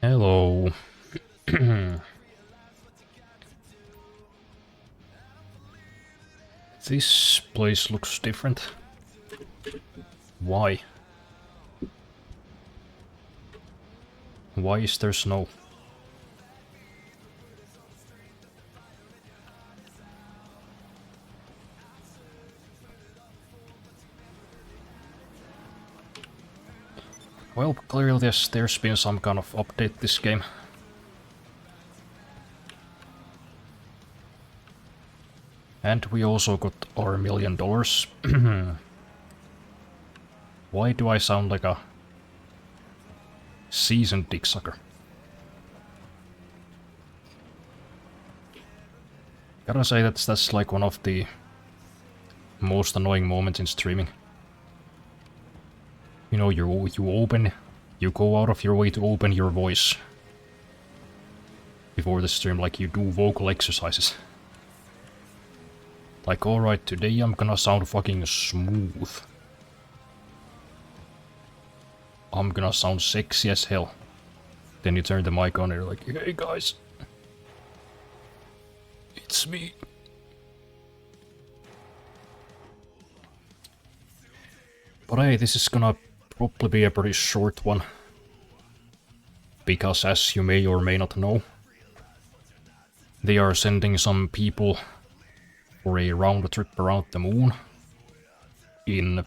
Hello. This place looks different. Why? Why is there snow? Well, clearly there's been some kind of update this game. And we also got our $1 million. Why do I sound like a seasoned dick sucker? Gotta say that's like one of the most annoying moments in streaming. You know, you go out of your way to open your voice before the stream, like you do vocal exercises. Like, alright, today I'm gonna sound fucking smooth. I'm gonna sound sexy as hell. Then you turn the mic on and you're like, hey guys. It's me. But hey, this is gonna probably be a pretty short one. Because as you may or may not know, they are sending some people for a round trip around the moon in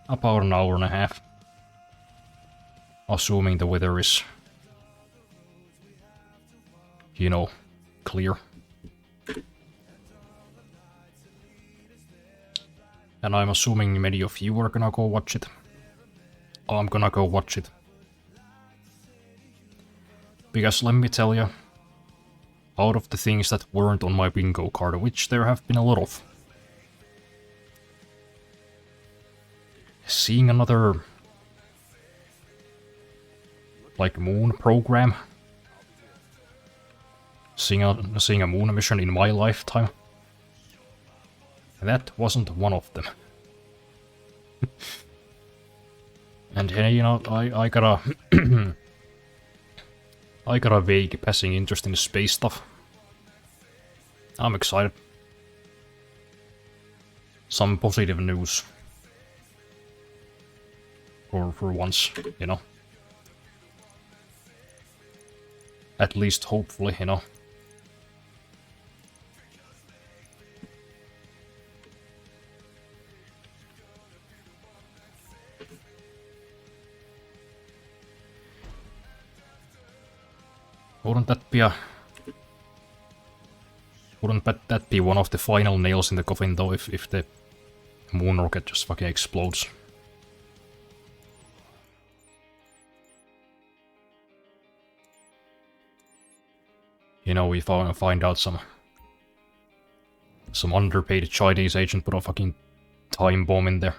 about an hour and a half. Assuming the weather is, you know, clear. And I'm assuming many of you are gonna go watch it. I'm gonna go watch it. Because let me tell you, out of the things that weren't on my bingo card, which there have been a lot of, seeing another like moon program, seeing a moon mission in my lifetime, that wasn't one of them. And you know, I got a I got a vague passing interest in space stuff. I'm excited. Some positive news. For once, you know. At least hopefully, you know. Wouldn't that be one of the final nails in the coffin though, if the moon rocket just fucking explodes? You know, we find out some underpaid Chinese agent put a fucking time bomb in there.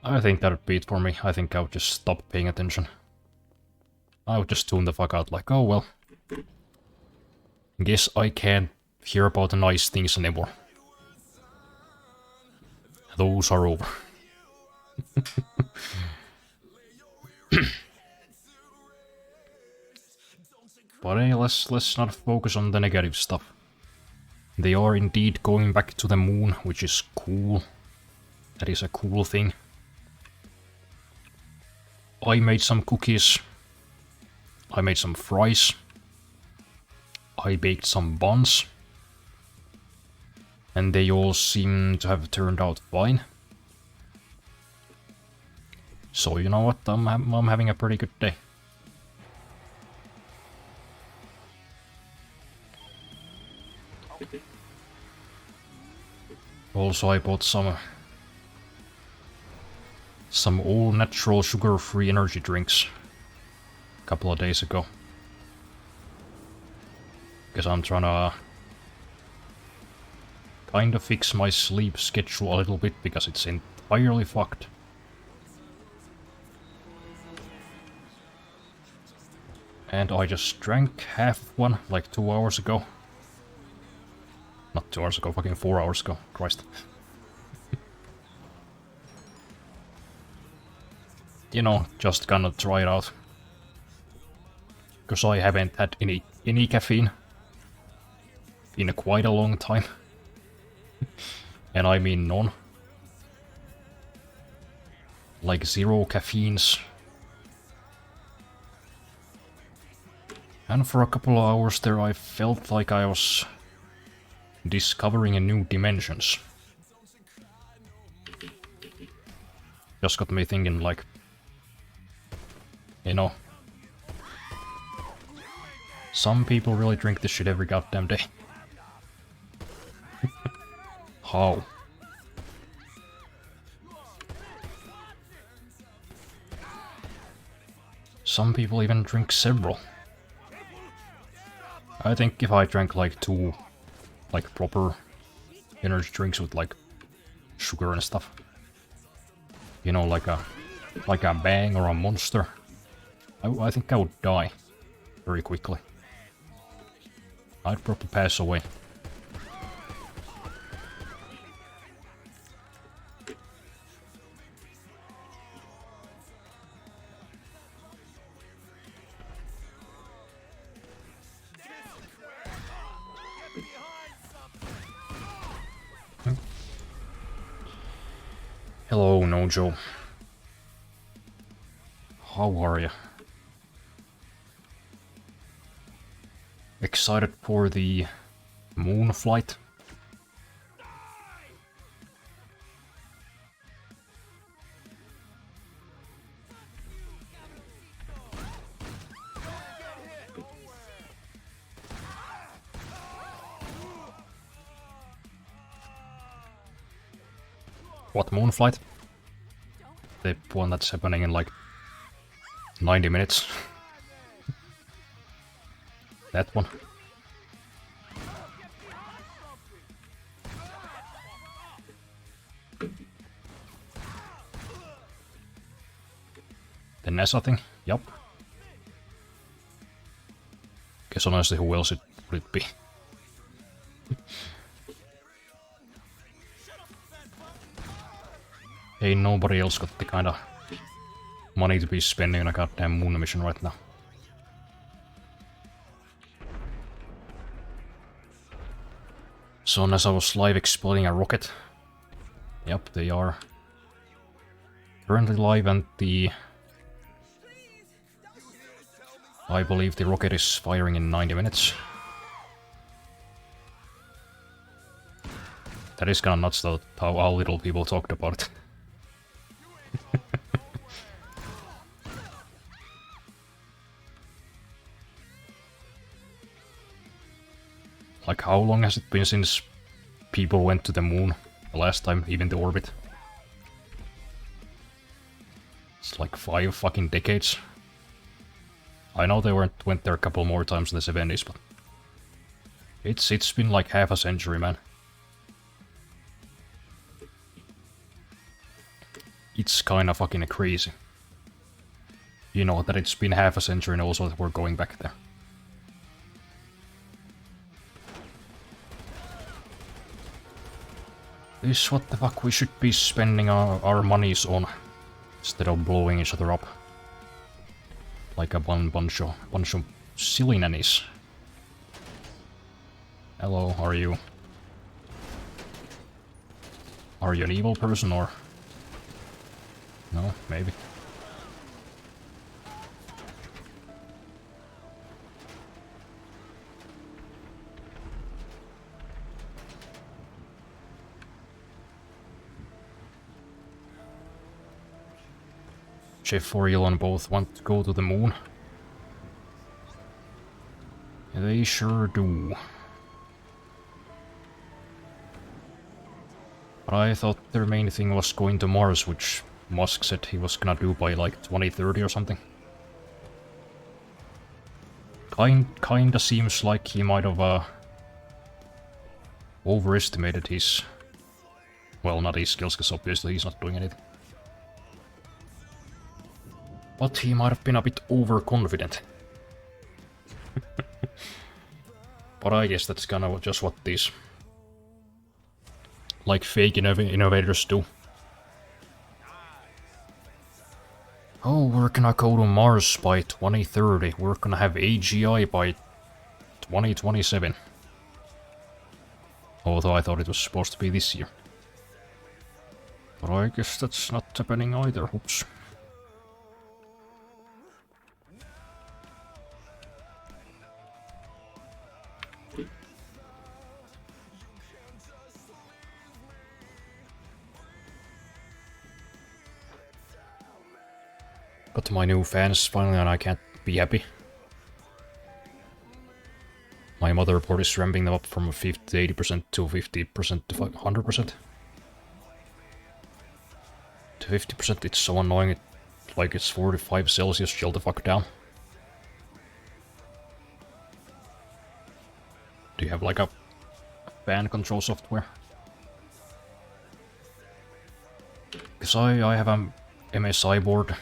I think that'd be it for me. I think I would just stop paying attention. I would just tune the fuck out, like, oh well. Guess I can't hear about the nice things anymore. Those are over. But hey, let's not focus on the negative stuff. They are indeed going back to the moon, which is cool. That is a cool thing. I made some cookies. I made some fries. I baked some buns. And they all seem to have turned out fine. So you know what, I'm having a pretty good day. Also, I bought some all natural sugar-free energy drinks a couple of days ago. Because I'm trying to kind of fix my sleep schedule a little bit because it's entirely fucked. And I just drank half of one like 2 hours ago. Not 2 hours ago, fucking 4 hours ago. Christ. you know, just gonna try it out. Because I haven't had any caffeine in quite a long time. And I mean none. Like 0 caffeines. And for a couple of hours there I felt like I was discovering a new dimensions. Just got me thinking like, you know, some people really drink this shit every goddamn day. How? Some people even drink several. I think if I drank like 2 like proper energy drinks with like sugar and stuff, you know, like a Bang or a Monster, I think I would die very quickly. I'd probably pass away. Hello, Nojo. How are you? Excited for the moon flight? What moon flight? The one that's happening in like 90 minutes. That one. The Nessa thing? Yup. Guess honestly, who else would it be? Ain't nobody else got the kinda money to be spending on a goddamn moon mission right now. So NASA was live exploding a rocket. Yep, they are currently live, and I believe the rocket is firing in 90 minutes. That is kinda nuts though, how little people talked about it. Like, how long has it been since people went to the moon the last time, even the orbit? It's like 5 fucking decades. I know they went there a couple more times in the 70s, but it's been like half a century, man. It's kinda fucking crazy. You know, that it's been half a century and also that we're going back there. This is what the fuck we should be spending our monies on, instead of blowing each other up. Like a bunch of silly nannies. Hello, are you an evil person or... No, maybe. Jeff or Elon both want to go to the moon. They sure do. But I thought their main thing was going to Mars, which Musk said he was gonna do by like 2030 or something. Kinda seems like he might have overestimated his... Well, not his skills, because obviously he's not doing anything. But he might have been a bit overconfident. But I guess that's kind of just what these... like fake innovators do. Oh, we're gonna go to Mars by 2030. We're gonna have AGI by 2027. Although I thought it was supposed to be this year. But I guess that's not happening either. Oops. Got my new fans finally and I can't be happy. My motherboard is ramping them up from 50 to 80% to 50% to 100%. To 50% it's so annoying, like it's 45 Celsius, chill the fuck down. Do you have like a fan control software? Because I have a MSI board,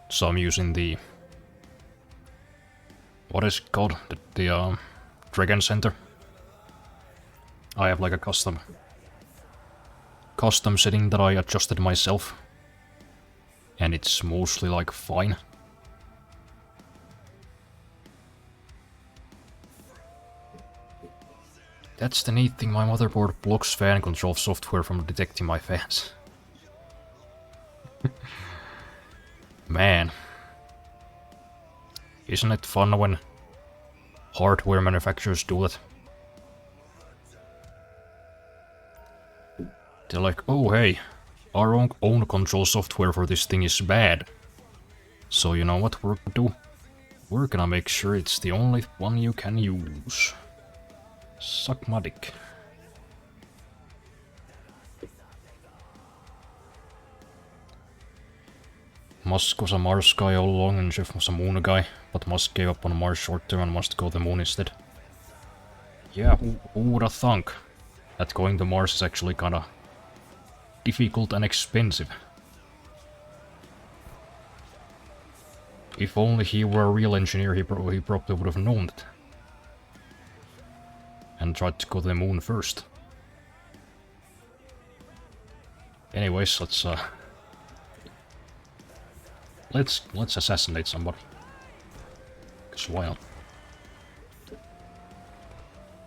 so I'm using the... What is it called? The Dragon Center. I have like a custom setting that I adjusted myself. And it's mostly like fine. That's the neat thing, my motherboard blocks fan control software from detecting my fans. Man. Isn't it fun when hardware manufacturers do that? They're like, oh hey, our own control software for this thing is bad. So you know what we're gonna do? We're gonna make sure it's the only one you can use. Suck my dick. Musk was a Mars guy all along and Jeff was a Moon guy, but Musk gave up on Mars short term and must go to the Moon instead. Yeah, who would have thunk that going to Mars is actually kinda difficult and expensive. If only he were a real engineer, he probably would have known that. And tried to go to the Moon first. Anyways, let's assassinate somebody. 'Cause why not?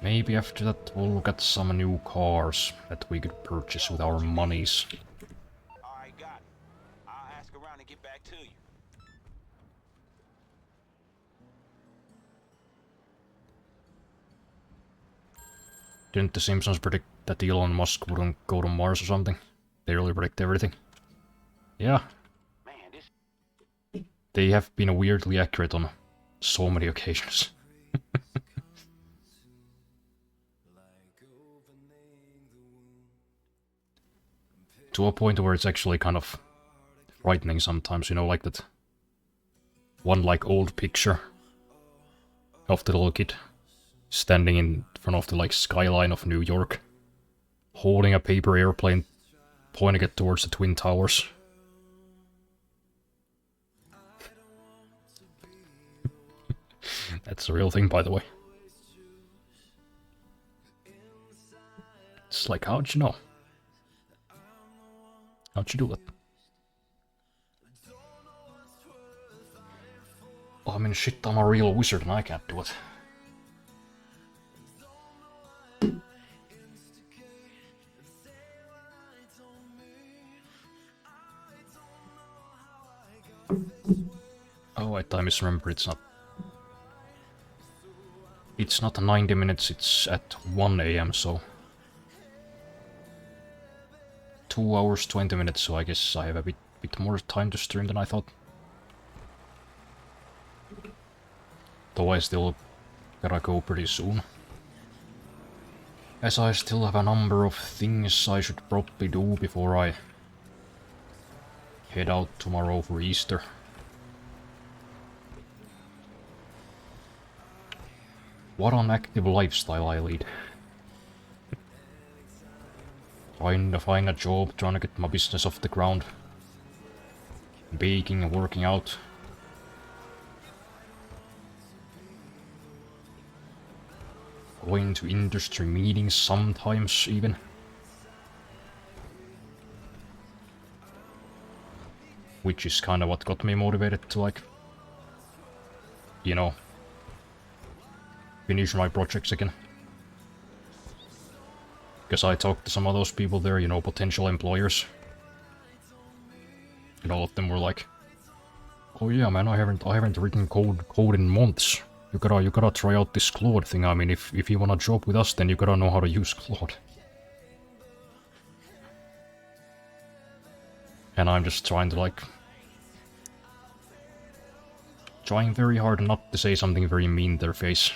Maybe after that we'll look at some new cars that we could purchase with our monies. Alright, got it. I'll ask around and get back to you. Didn't the Simpsons predict that Elon Musk wouldn't go to Mars or something? They really predict everything. Yeah. Man, this... They have been weirdly accurate on so many occasions. To a point where it's actually kind of frightening sometimes, you know, like that one like old picture of the little kid standing in front of the like skyline of New York, holding a paper airplane, pointing it towards the Twin Towers. That's a real thing, by the way. It's like, how'd you know? How'd you do it? Oh, I mean, shit, I'm a real wizard and I can't do it. Oh, wait, I misremember, it's not... It's not 90 minutes, it's at 1 AM, so... 2 hours, 20 minutes, so I guess I have a bit more time to stream than I thought. Though I still gotta go pretty soon. As I still have a number of things I should probably do before I head out tomorrow for Easter. What an active lifestyle I lead. Trying to find a job, trying to get my business off the ground. Baking and working out. Going to industry meetings sometimes even. which is kind of what got me motivated to, like, you know, finish my projects again. Because I talked to some of those people there, you know, potential employers. And all of them were like, "Oh yeah, man, I haven't written code in months. You gotta try out this Claude thing. I mean, if you want a job with us, then you gotta know how to use Claude." And I'm just trying to, like, trying very hard not to say something very mean to their face.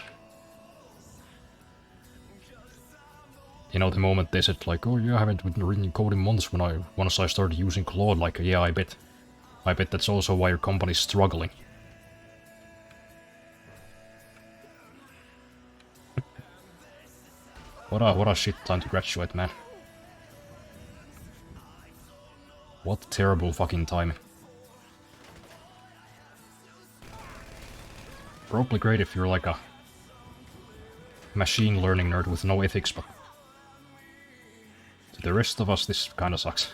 You know, the moment they said, like, "Oh yeah, I haven't written code in months," once I started using Claude, like, yeah, I bet that's also why your company's struggling. What a shit time to graduate, man. What terrible fucking timing. Probably great if you're like a machine learning nerd with no ethics, but to the rest of us this kinda sucks.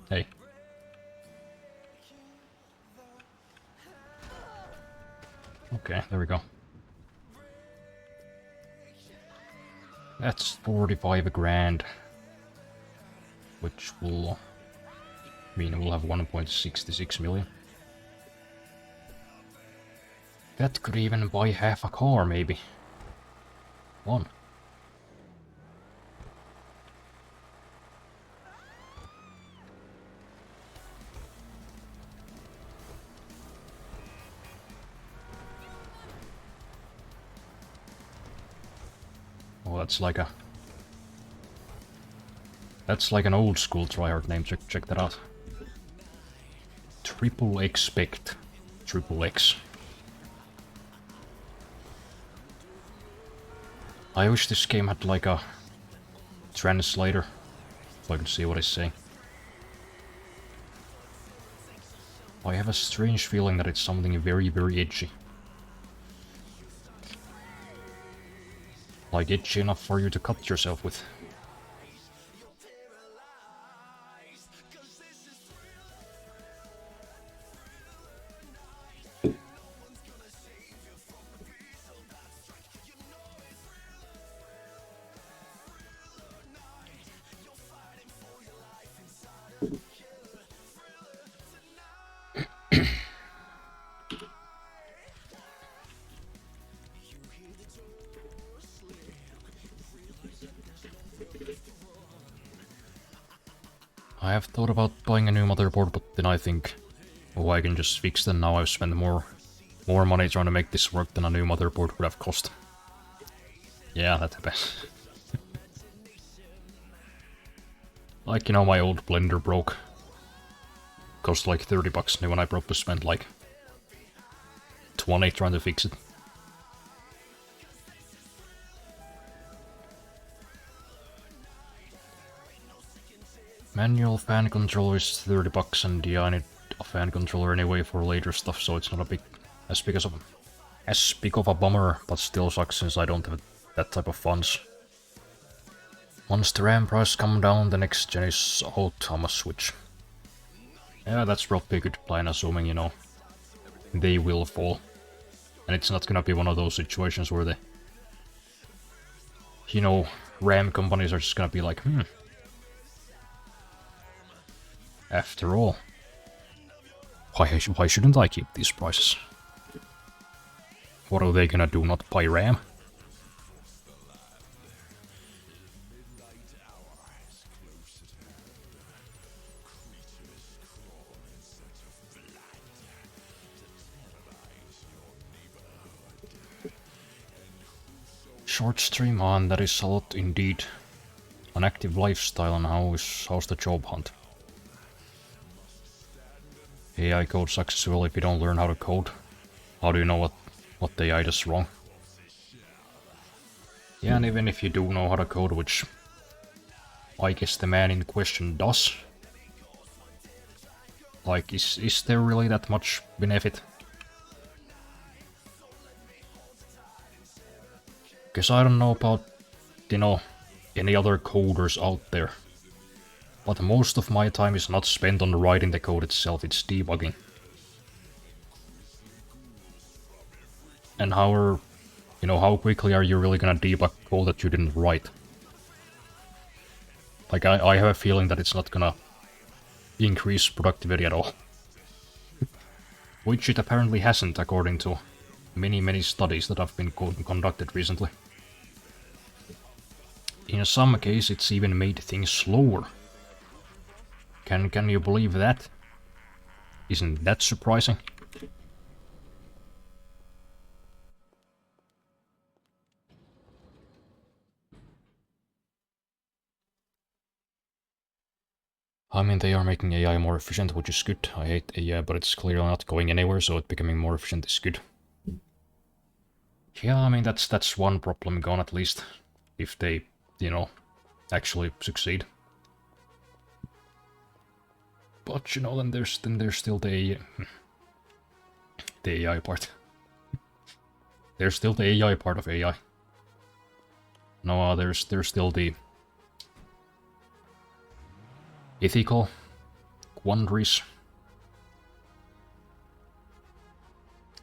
Hey. Okay, there we go. That's 45 grand. Which will mean we'll have 1.66 million. That could even buy half a car, maybe. One. Oh, that's like an old school tryhard name. Check that out. Triple expect. Triple X. I wish this game had like a translator, so I could see what it's saying. I have a strange feeling that it's something very, very edgy. Like edgy enough for you to cut yourself with. I have thought about buying a new motherboard, but then I think, oh, I can just fix them now. I've spent more money trying to make this work than a new motherboard would have cost. Yeah, that happens. Like, you know, my old blender broke. Cost like 30 bucks, and when I probably spent like 20 trying to fix it. Manual fan controller is 30 bucks, and yeah, I need a fan controller anyway for later stuff, so it's not as big of a bummer, but still sucks since I don't have that type of funds. Once the RAM price come down, the next gen is out on a Switch. Yeah, that's probably a good plan, assuming, you know, they will fall. And it's not gonna be one of those situations where the, you know, RAM companies are just gonna be like, after all, why shouldn't I keep these prices? What are they gonna do, not buy RAM? Short stream on, that is a lot indeed. An active lifestyle, and how's the job hunt? AI code sucks as well if you don't learn how to code. How do you know what the AI does wrong? Yeah, and even if you do know how to code, which I guess the man in question does, like, is there really that much benefit? Because I don't know about, you know, any other coders out there. But most of my time is not spent on writing the code itself, it's debugging. And how quickly are you really gonna debug code that you didn't write? Like, I have a feeling that it's not gonna increase productivity at all. Which it apparently hasn't, according to many studies that have been conducted recently. In some cases, it's even made things slower. Can you believe that? Isn't that surprising? I mean, they are making AI more efficient, which is good. I hate AI, but it's clearly not going anywhere, so it becoming more efficient is good. Yeah, I mean, that's one problem gone at least. If they, actually succeed. But, then there's still the AI part. There's still the AI part of AI. No, there's still the ethical quandaries.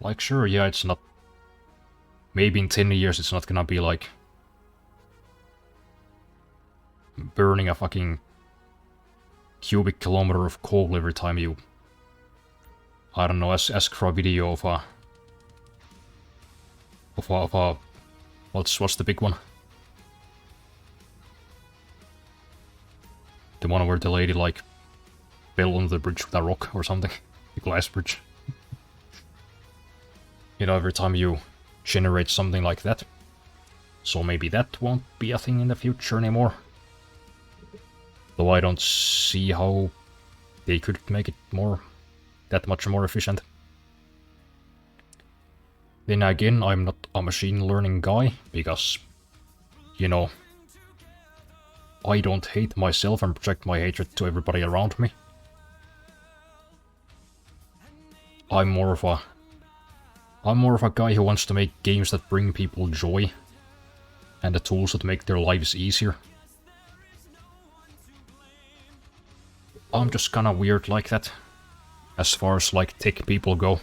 Like, sure, yeah, it's not... Maybe in 10 years it's not gonna be like... burning a fucking cubic kilometer of coal every time you... I don't know, ask for a video of a... What's the big one? The one where the lady, like, fell on the bridge with a rock or something. The glass bridge. Every time you generate something like that. So maybe that won't be a thing in the future anymore. Though I don't see how they could make it that much more efficient. Then again, I'm not a machine learning guy, because, I don't hate myself and project my hatred to everybody around me. I'm more of a guy who wants to make games that bring people joy, and the tools that make their lives easier. I'm just kinda weird like that, as far as like tech people go.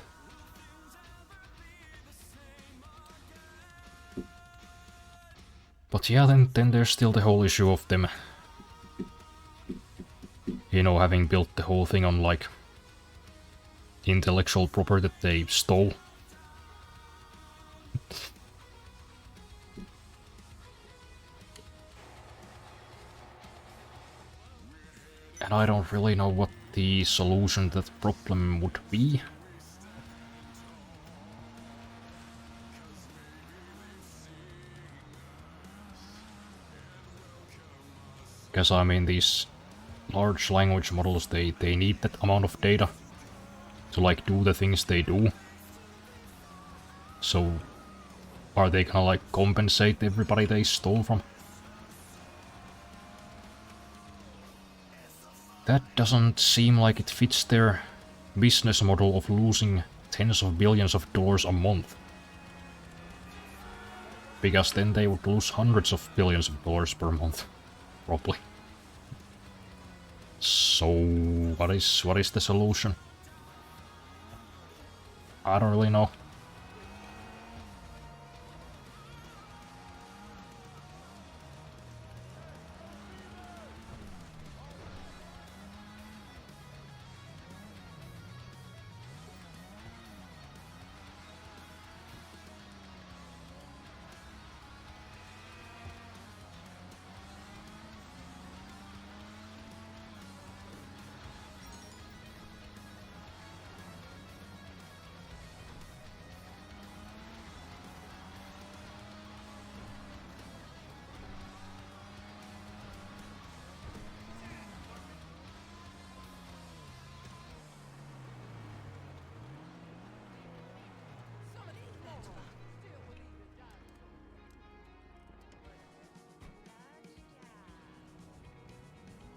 But yeah, then there's still the whole issue of them, having built the whole thing on like intellectual property that they stole. And I don't really know what the solution to that problem would be. Because, I mean, these large language models, they need that amount of data to, like, do the things they do. So, are they gonna, like, compensate everybody they stole from? That doesn't seem like it fits their business model of losing tens of billions of dollars a month. Because then they would lose hundreds of billions of dollars per month. Probably. So, what is the solution? I don't really know.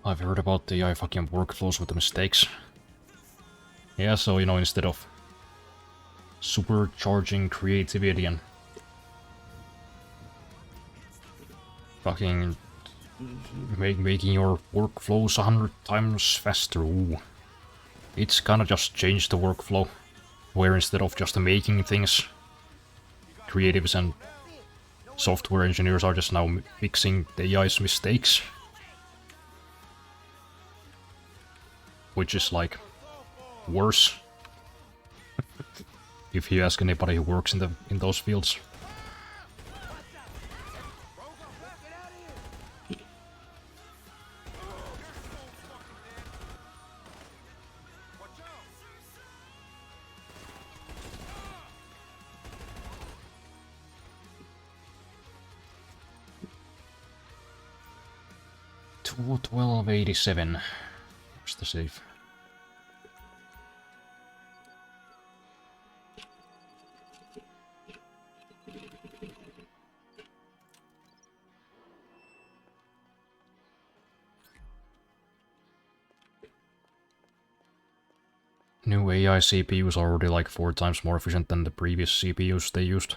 I've heard about the AI fucking workflows with the mistakes. Yeah, so, instead of supercharging creativity and fucking making your workflows 100 times faster. Ooh. It's kinda just changed the workflow, where instead of just making things, creatives and software engineers are just now fixing the AI's mistakes. Which is like worse. If you ask anybody who works in those fields. To 1287. Where's the save? New AI CPUs are already like 4 times more efficient than the previous CPUs they used.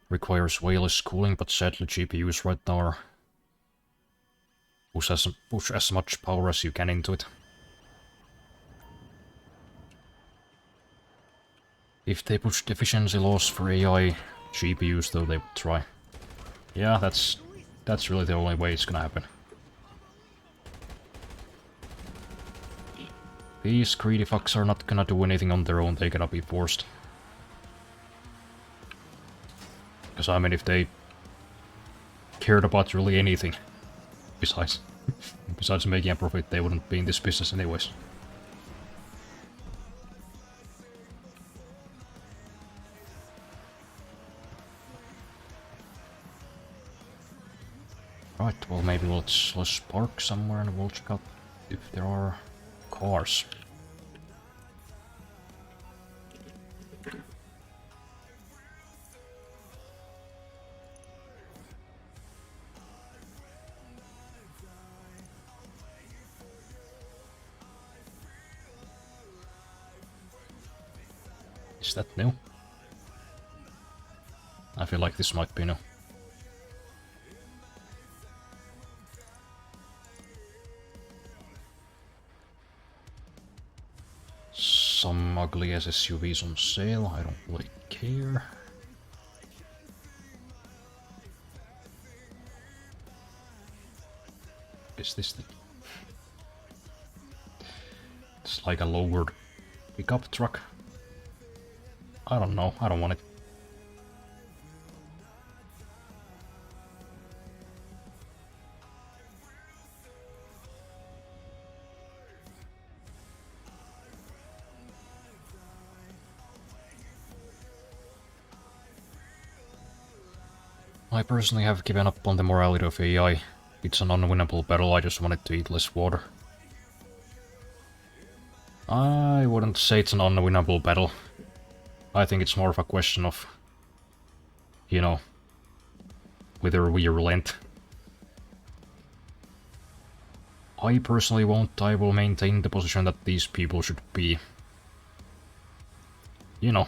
Requires way less cooling, but sadly GPUs right now are push as much power as you can into it. If they pushed efficiency laws for AI GPUs, though, they would try. Yeah, that's really the only way it's gonna happen. These greedy fucks are not gonna do anything on their own, they gotta be forced. Because I mean, if they cared about really anything besides making a profit, they wouldn't be in this business anyways. Right, well maybe let's park somewhere and we'll check out if there are cars. Is that new? I feel like this might be new. Some ugly ass SUVs on sale, I don't really care. Is this the... It's like a lowered pickup truck. I don't know, I don't want it. I personally have given up on the morality of AI. It's an unwinnable battle, I just wanted to eat less water. I wouldn't say it's an unwinnable battle. I think it's more of a question of, you know, whether we relent. I personally won't. I will maintain the position that these people should be, you know,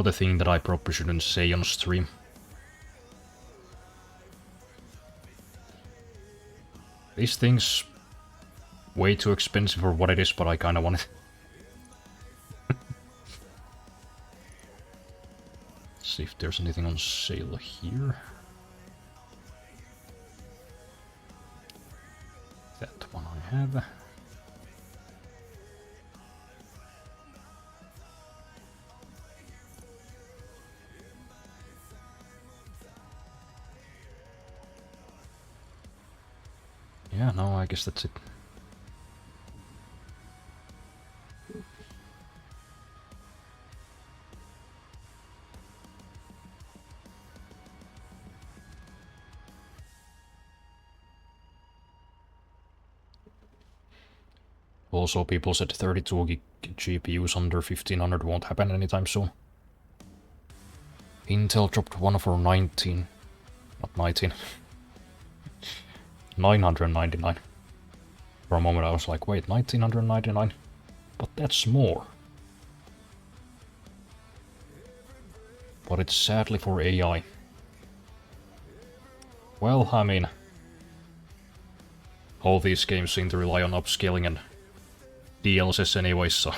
the thing that I probably shouldn't say on stream. This thing's way too expensive for what it is, but I kinda want it. See if there's anything on sale here. That one I have. Yeah, no, I guess that's it. Also, people said 32 gig GPUs under 1500 won't happen anytime soon. Intel dropped one for 19. Not 19. 999. For a moment I was like, wait, 1999? But that's more. But it's sadly for AI. Well, I mean, all these games seem to rely on upscaling and DLCs anyway, so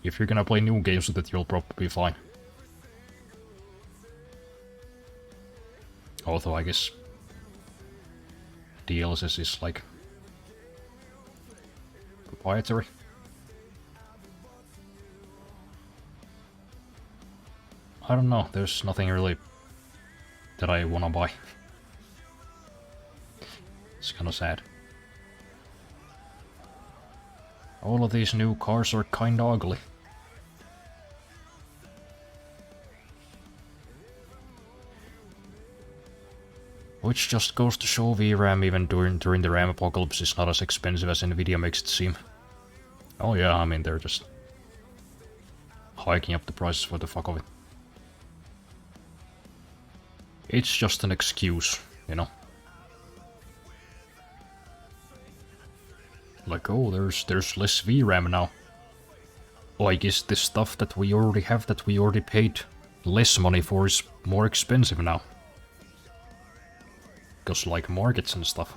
if you're gonna play new games with it, you'll probably be fine. Although I guess DLCs is like proprietary. I don't know, there's nothing really that I wanna buy. It's kinda sad. All of these new cars are kinda ugly. Which just goes to show VRAM even during the RAM apocalypse is not as expensive as Nvidia makes it seem. Oh yeah, I mean they're just hiking up the prices for the fuck of it. It's just an excuse, you know. Like, oh, there's less VRAM now. Oh, I guess the stuff that we already have that we already paid less money for is more expensive now. Because, like, markets and stuff.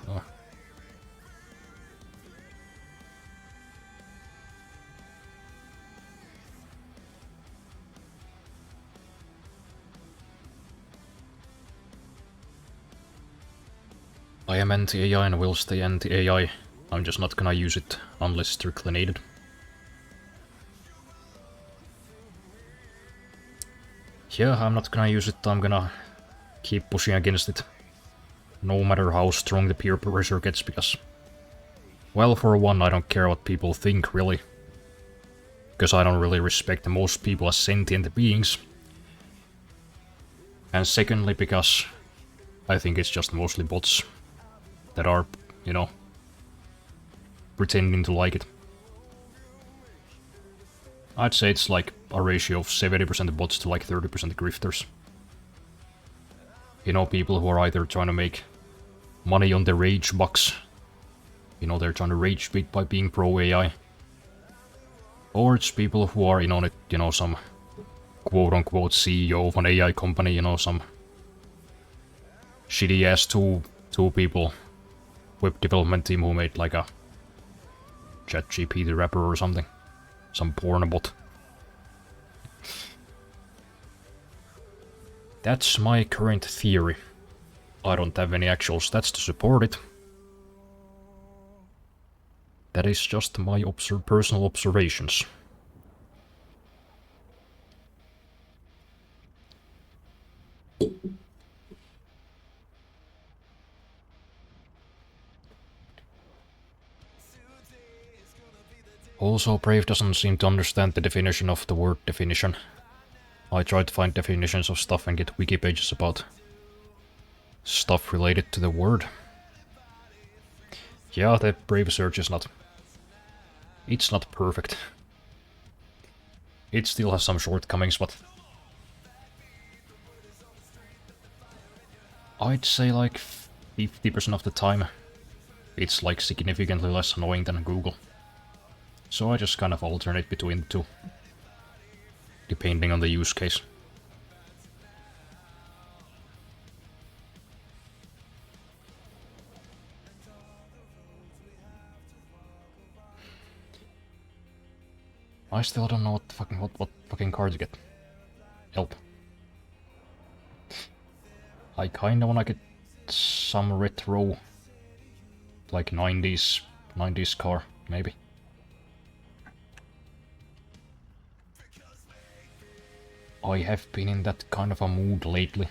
I am anti-AI and will stay anti-AI. I'm just not gonna use it unless strictly needed. Yeah, I'm not gonna use it, I'm gonna keep pushing against it. No matter how strong the peer pressure gets, because... well, for one, I don't care what people think, really. Because I don't really respect most people as sentient beings. And secondly, because I think it's just mostly bots that are, you know, pretending to like it. I'd say it's like a ratio of 70% bots to like 30% grifters. You know, people who are either trying to make money on the rage box. You know, they're trying to rage bait by being pro-AI. Or it's people who are in on it, you know, some quote-unquote CEO of an AI company, you know, some shitty-ass two people web development team who made like a ChatGPT rapper or something. Some porn bot. That's my current theory. I don't have any actual stats to support it. That is just my personal observations. Also, Brave doesn't seem to understand the definition of the word definition. I tried to find definitions of stuff and get wiki pages about stuff related to the word. Yeah, the Brave search is not... it's not perfect. It still has some shortcomings, but... I'd say like 50% of the time it's like significantly less annoying than Google. So I just kind of alternate between the two, depending on the use case. I still don't know what fucking card to get. Help. I kinda wanna get some retro, like 90s car, maybe. I have been in that kind of a mood lately.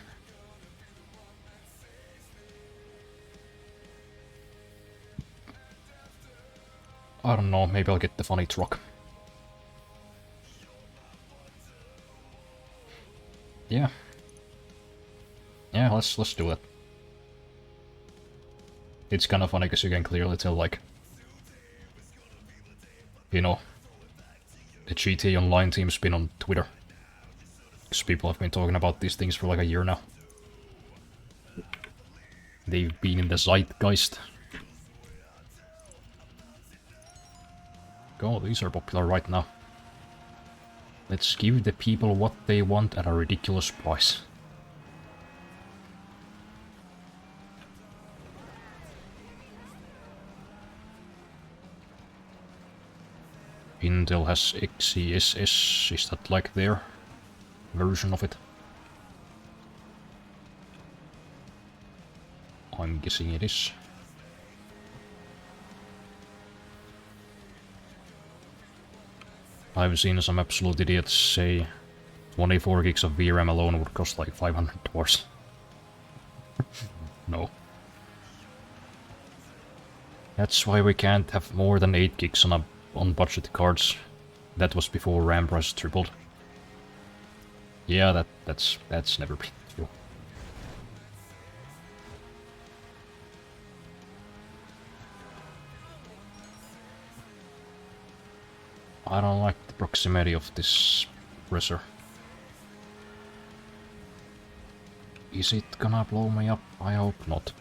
I don't know, maybe I'll get the funny truck. Yeah. Yeah, let's do that. It's kind of funny because you can clearly tell, like, you know, the GTA Online team's been on Twitter. Because people have been talking about these things for like a year now. They've been in the zeitgeist. God, these are popular right now. Let's give the people what they want at a ridiculous price. Intel has XeSS, is that like their version of it? I'm guessing it is. I've seen some absolute idiots say 24 gigs of VRAM alone would cost like $500. No. That's why we can't have more than 8 gigs on budget cards. That was before RAM price tripled. Yeah, that's never been true. I don't like the proximity of this pressure. Is it gonna blow me up? I hope not.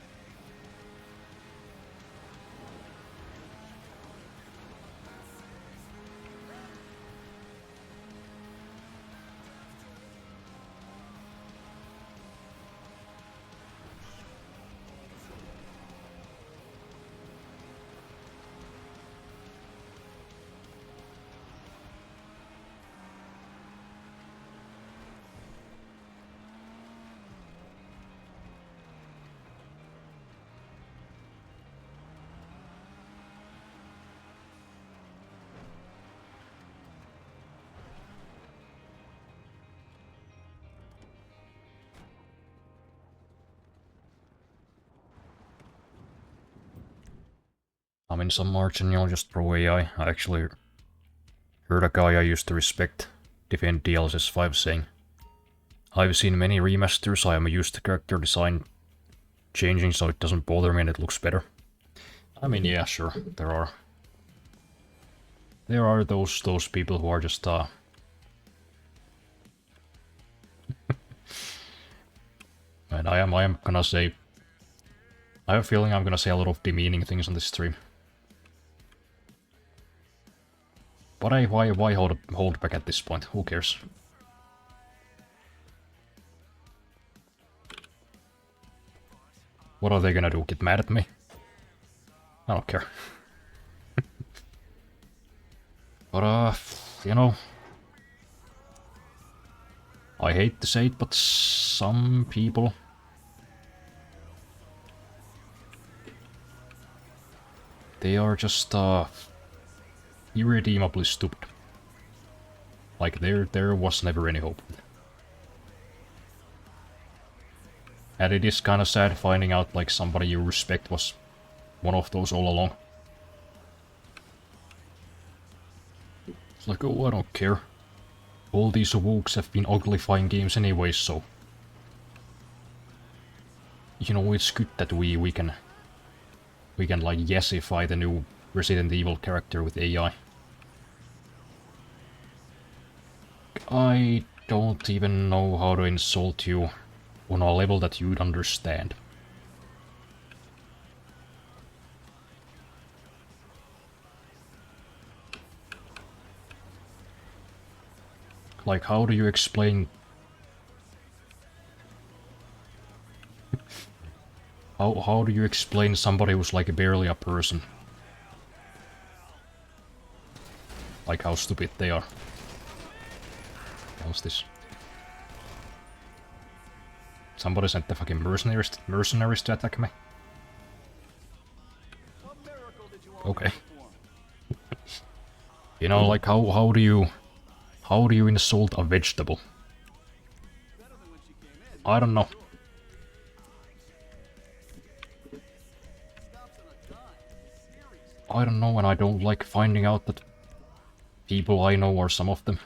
I mean, some margin, you'll just throw AI. I actually heard a guy I used to respect defend DLSS 5 saying, I've seen many remasters, I am used to character design changing so it doesn't bother me and it looks better. I mean, yeah, sure, there are those people who are just and I am gonna say, I have a feeling I'm gonna say a lot of demeaning things on this stream. But why hold back at this point? Who cares? What are they gonna do? Get mad at me? I don't care. But you know, I hate to say it, but some people they are just irredeemably stupid. Like there was never any hope. And it is kind of sad finding out like somebody you respect was one of those all along. It's like, oh, I don't care. All these wokes have been uglifying games anyway, so you know, it's good that we can like yesify the new Resident Evil character with AI. I don't even know how to insult you on a level that you'd understand. Like, how do you explain... how do you explain somebody who's like barely a person? Like how stupid they are. How's this? Somebody sent the fucking mercenaries to attack me? Okay. You know, like how do you insult a vegetable? I don't know. I don't know, and I don't like finding out that people I know are some of them.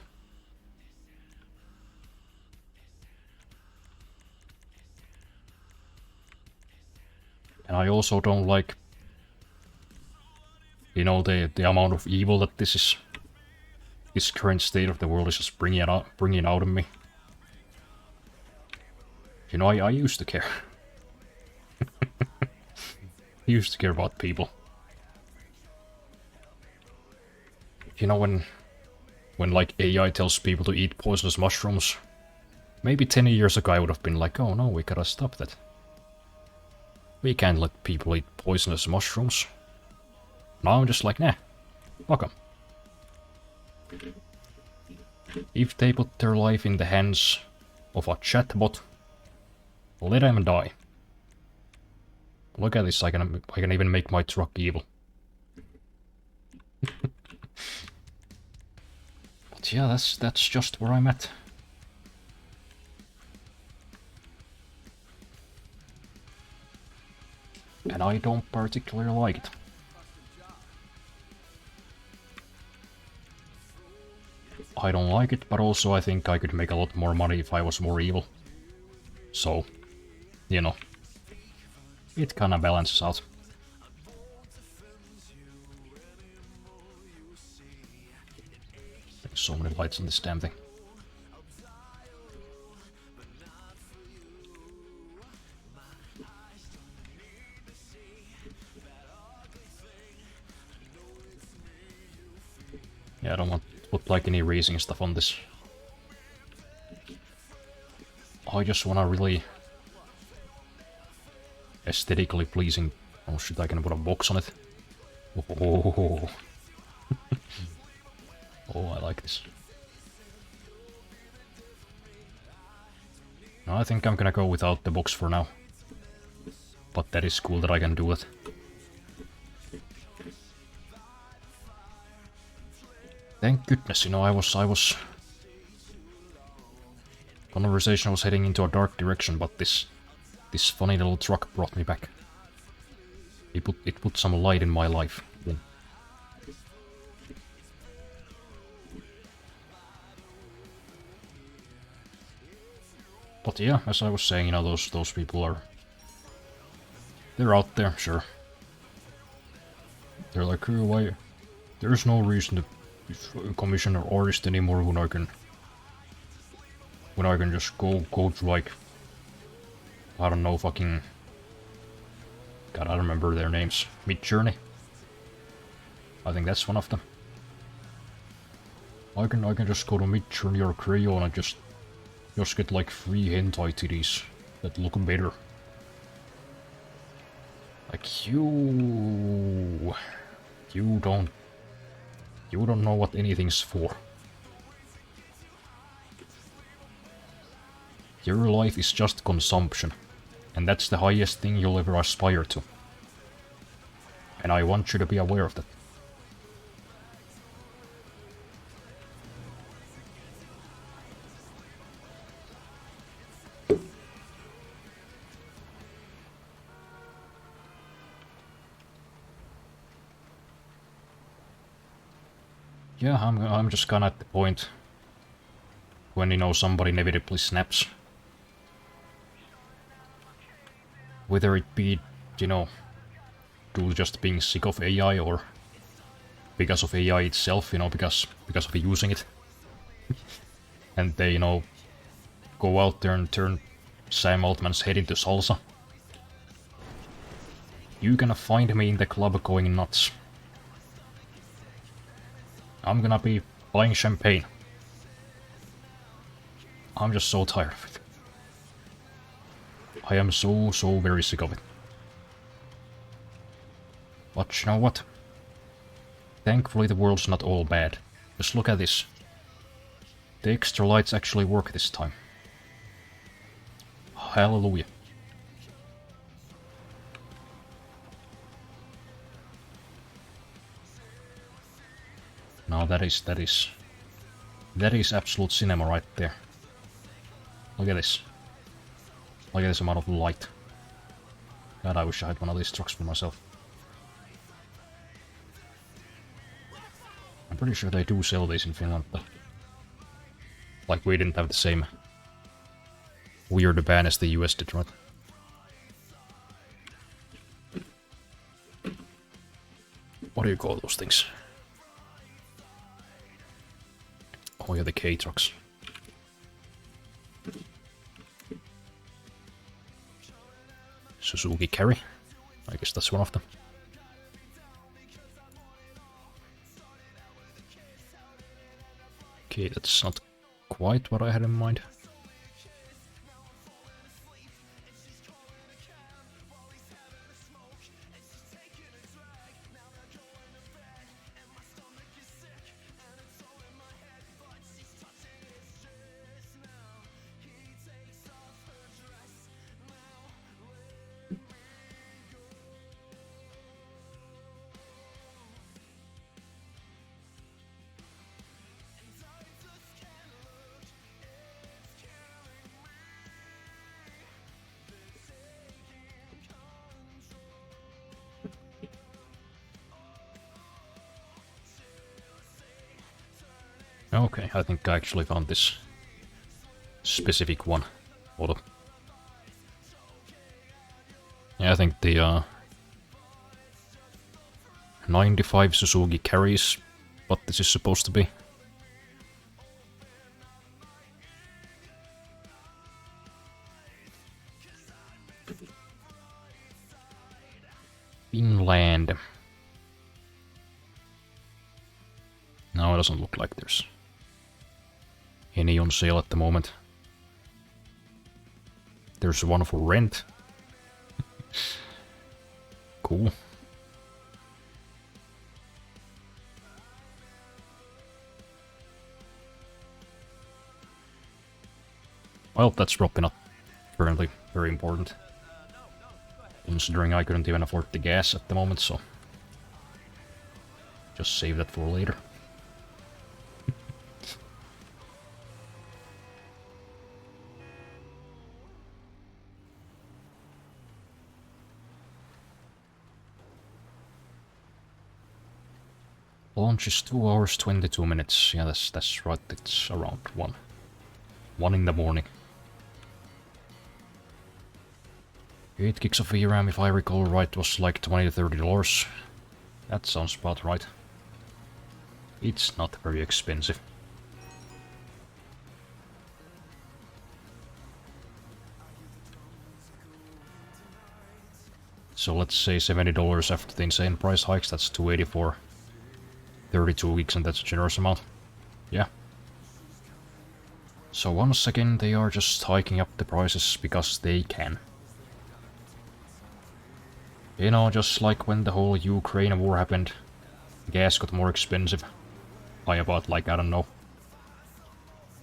And I also don't like, you know, the amount of evil that this current state of the world is just bringing out of me. You know, I used to care. I used to care about people. You know, when like AI tells people to eat poisonous mushrooms, maybe 10 years ago I would have been like, oh no, we gotta stop that. We can't let people eat poisonous mushrooms. Now I'm just like, nah, fuck 'em. If they put their life in the hands of a chatbot, let them die. Look at this, I can even make my truck evil. But yeah, that's just where I'm at. And I don't particularly like it. I don't like it, but also I think I could make a lot more money if I was more evil. So, you know, it kinda balances out. There's so many lights on this damn thing. Yeah, I don't want to put like any racing stuff on this. I just want a really aesthetically pleasing... Oh shit, I can put a box on it. Oh, oh, I like this. No, I think I'm gonna go without the box for now. But that is cool that I can do it. Thank goodness, you know, I was... Conversation was heading into a dark direction, but this funny little truck brought me back. It put some light in my life. Yeah. But yeah, as I was saying, you know, those people are... They're out there, sure. They're like, oh, why... There's no reason to commission an artist anymore when I can just go to like... I don't know, fucking... God, I don't remember their names. Midjourney? I think that's one of them. I can just go to Midjourney or Crayon and just get like free hentai titties that look better. Like you don't know what anything's for. Your life is just consumption, and that's the highest thing you'll ever aspire to. And I want you to be aware of that. Yeah, I'm just kinda at the point when, you know, somebody inevitably snaps. Whether it be, you know, due to just being sick of AI or because of AI itself, you know, because of using it. And they, you know, go out there and turn Sam Altman's head into salsa. You gonna find me in the club going nuts. I'm gonna be buying champagne. I'm just so tired of it. I am so very sick of it. But you know what? Thankfully the world's not all bad. Just look at this. The extra lights actually work this time. Hallelujah. Now that is absolute cinema right there. Look at this. Look at this amount of light. God, I wish I had one of these trucks for myself. I'm pretty sure they do sell these in Finland, but... Like, we didn't have the same weird ban as the US did, right? What do you call those things? Oh yeah, the K-trucks. Suzuki Carry. I guess that's one of them. Okay, that's not quite what I had in mind. Okay, I think I actually found this specific one. Hold up. Yeah, I think the 95 Suzuki carries what this is supposed to be. Finland. No, it doesn't look like there's any on sale at the moment. There's one for rent. Cool. Well, that's probably not currently very important. Considering I couldn't even afford the gas at the moment, so just save that for later. Launch is 2 hours 22 minutes. Yeah, that's right. It's around 1. 1 in the morning. 8 gigs of VRAM, if I recall right, was like $20 to $30. That sounds about right. It's not very expensive. So let's say $70 after the insane price hikes, that's $280 for 32 weeks, and that's a generous amount. Yeah. So once again, they are just hiking up the prices because they can. You know, just like when the whole Ukraine war happened, gas got more expensive by about, like, I don't know,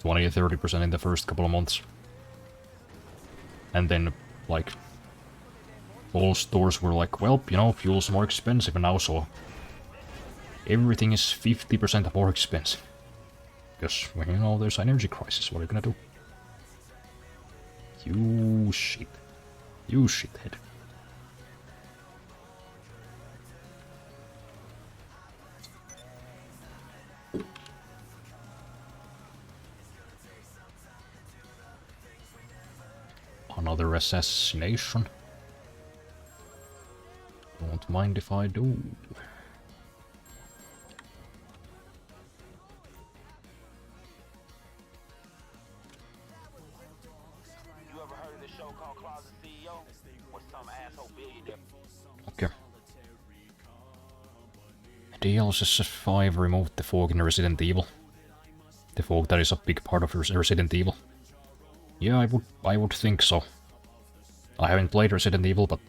20 to 30% in the first couple of months. And then, like, all stores were like, well, you know, fuel's more expensive now, so everything is 50% more expensive. Because, well, you know, there's an energy crisis, what are you gonna do? You shit. You shithead. Another assassination. Don't mind if I do. You ever heard of the show called Closet CEO? Where some asshole billionaire. Okay. DLSS 5 removed the fog in Resident Evil. The fog that is a big part of Resident Evil. Yeah, I would think so. I haven't played Resident Evil, but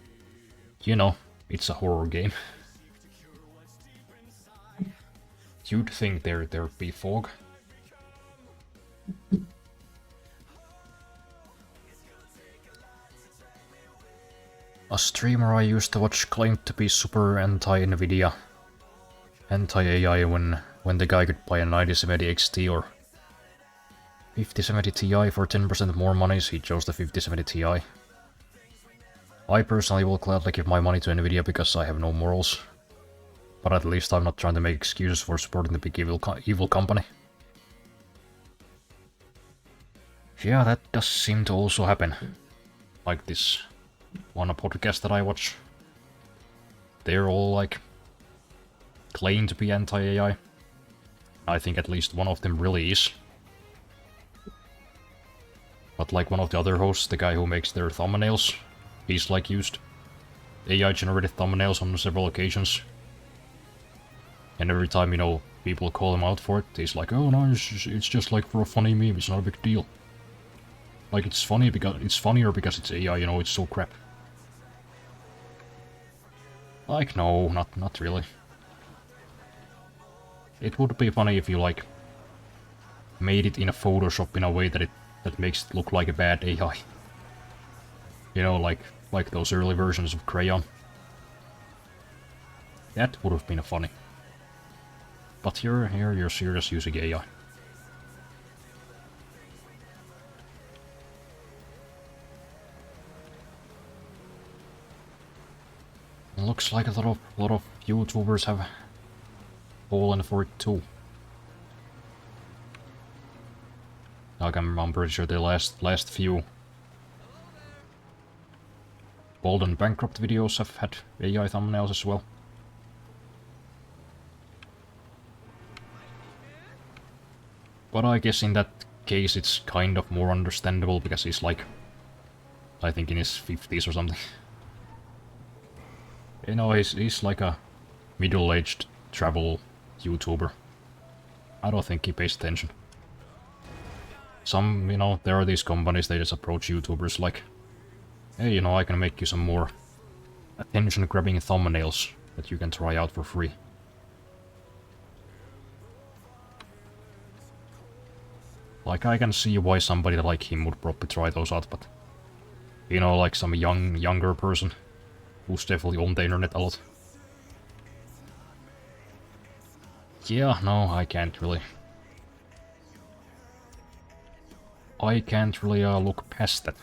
you know, it's a horror game. You'd think there'd be fog. A streamer I used to watch claimed to be super anti-Nvidia, anti-AI when the guy could buy a 9070 XT or 5070 Ti for 10% more money, so he chose the 5070 Ti. I personally will gladly give my money to Nvidia because I have no morals. But at least I'm not trying to make excuses for supporting the big evil company. Yeah, that does seem to also happen. Like this one podcast that I watch. They're all like claim to be anti-AI. I think at least one of them really is. But like one of the other hosts, the guy who makes their thumbnails, he's like used AI generated thumbnails on several occasions. And every time, you know, people call him out for it, he's like, oh no, it's just like for a funny meme, it's not a big deal. Like it's funny because it's funnier because it's AI, you know, it's so crap. Like no, not really. It would be funny if you like made it in a Photoshop in a way that that makes it look like a bad AI. You know, like those early versions of Crayon. That would have been funny. But here you're serious using AI. It looks like a lot of YouTubers have fallen for it too. Like I'm pretty sure the last few Bold and Bankrupt videos have had AI thumbnails as well. But I guess in that case it's kind of more understandable because he's like, I think in his 50s or something. You know, he's like a middle-aged travel YouTuber. I don't think he pays attention. Some, you know, there are these companies, they just approach YouTubers like, hey, you know, I can make you some more attention-grabbing thumbnails that you can try out for free. Like, I can see why somebody like him would probably try those out, but... You know, like some younger person who's definitely on the internet a lot. Yeah, no, I can't really look past that.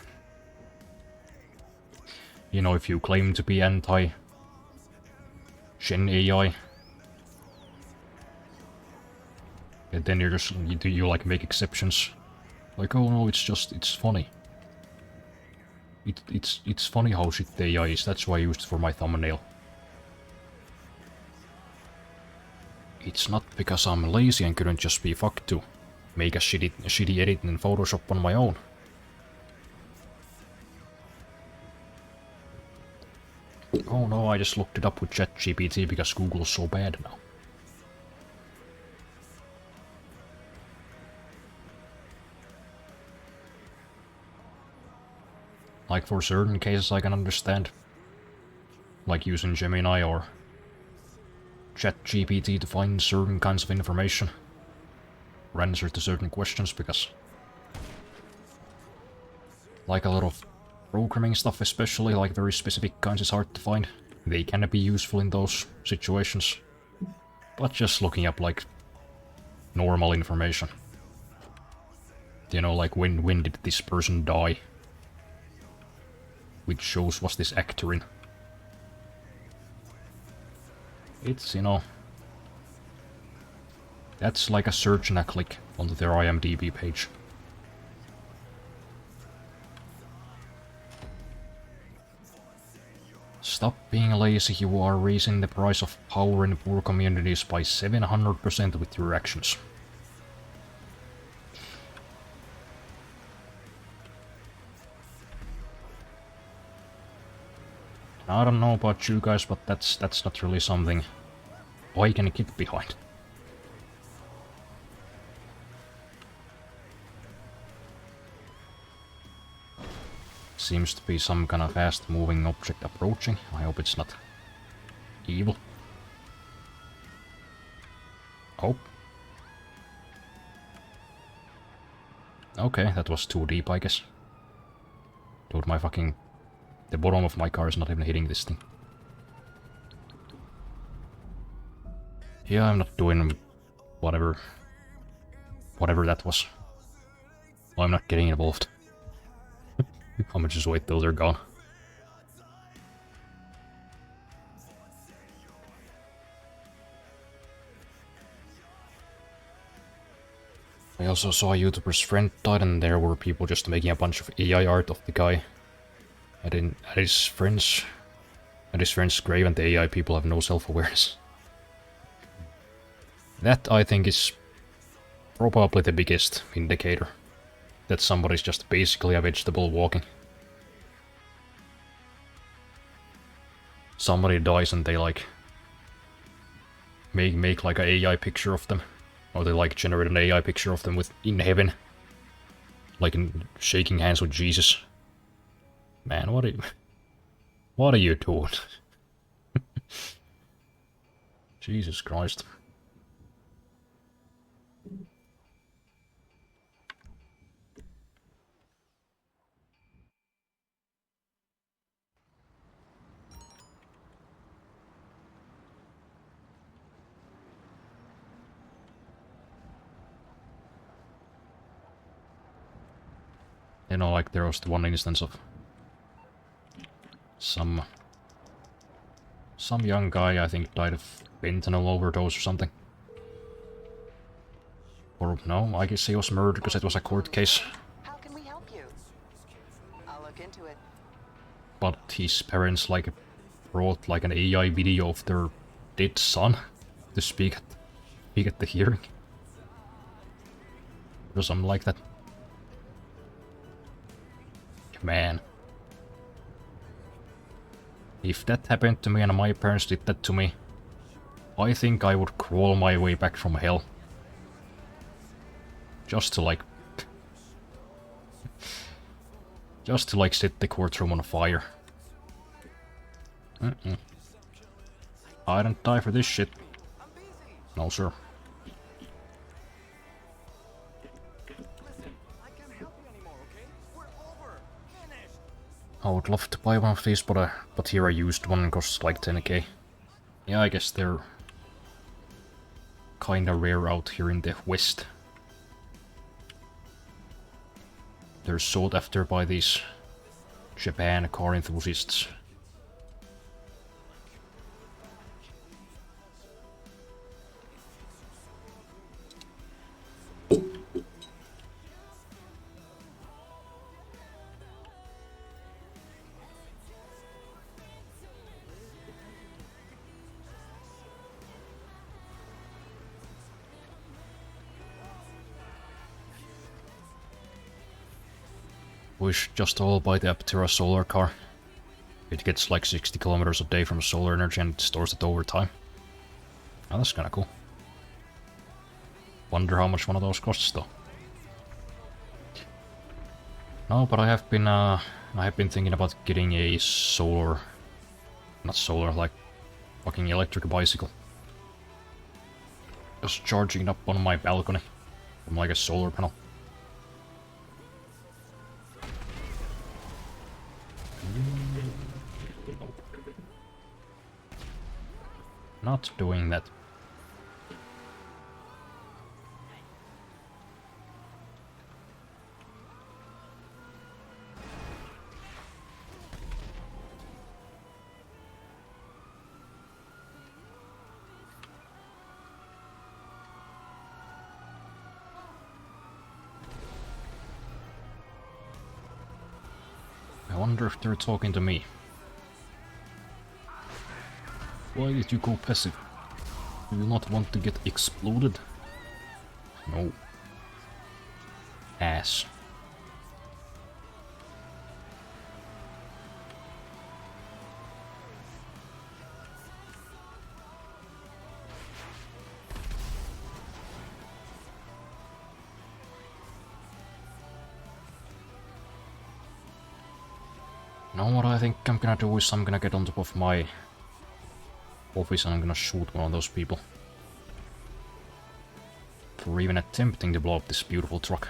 You know, if you claim to be anti-Gen AI, and then you're just, you like make exceptions. Like, oh no, it's funny. It's funny how shit the AI is, that's why I used it for my thumbnail. It's not because I'm lazy and couldn't just be fucked to make a shitty edit in Photoshop on my own. Oh no, I just looked it up with ChatGPT because Google's so bad now. Like for certain cases I can understand. Like using Gemini or ChatGPT to find certain kinds of information. Or answer to certain questions because... Like a lot of programming stuff especially, like very specific kinds is hard to find. They can be useful in those situations. But just looking up like normal information. You know, like when did this person die? Which shows was this actor in? It's, you know... That's like a search and a click onto their IMDb page. Stop being lazy, you are raising the price of power in poor communities by 700% with your actions. I don't know about you guys, but that's not really something I can get behind. Seems to be some kind of fast-moving object approaching. I hope it's not evil. Oh. Okay, that was too deep, I guess. Dude, my fucking... The bottom of my car is not even hitting this thing. Yeah, I'm not doing whatever that was. I'm not getting involved. I'm gonna just wait till they're gone. I also saw a YouTuber's friend died and there were people just making a bunch of AI art of the guy. At his friend's grave, and the AI people have no self-awareness. That, I think, is probably the biggest indicator that somebody's just basically a vegetable walking. Somebody dies and they like make like an AI picture of them, or they like generate an AI picture of them in heaven, like shaking hands with Jesus. Man, what are you doing? Jesus Christ. You know, like there was the one instance of some young guy, I think, died of fentanyl overdose or something. Or no, I guess he was murdered because it was a court case. How can we help you? I'll look into it. But his parents like brought like an AI video of their dead son to speak at the hearing. Or something like that. Man. If that happened to me and my parents did that to me, I think I would crawl my way back from hell. Just to like set the courtroom on fire. I didn't die for this shit. No, sir. I would love to buy one of these, but here I used one, costs like 10k. Yeah, I guess they're kinda rare out here in the West. They're sought after by these Japan car enthusiasts. We should just all buy the Aptera solar car. It gets like 60 kilometers a day from solar energy and stores it over time. Oh, that's kinda cool. Wonder how much one of those costs though. No, but I have been thinking about getting a solar, not solar, like fucking electric bicycle. Just charging it up on my balcony from like a solar panel. Not doing that. I wonder if they're talking to me. Why did you go passive? Do you not want to get exploded? No. Ass. Now what I think I'm gonna do is I'm gonna get on top of my office and I'm gonna shoot one of those people. For even attempting to blow up this beautiful truck.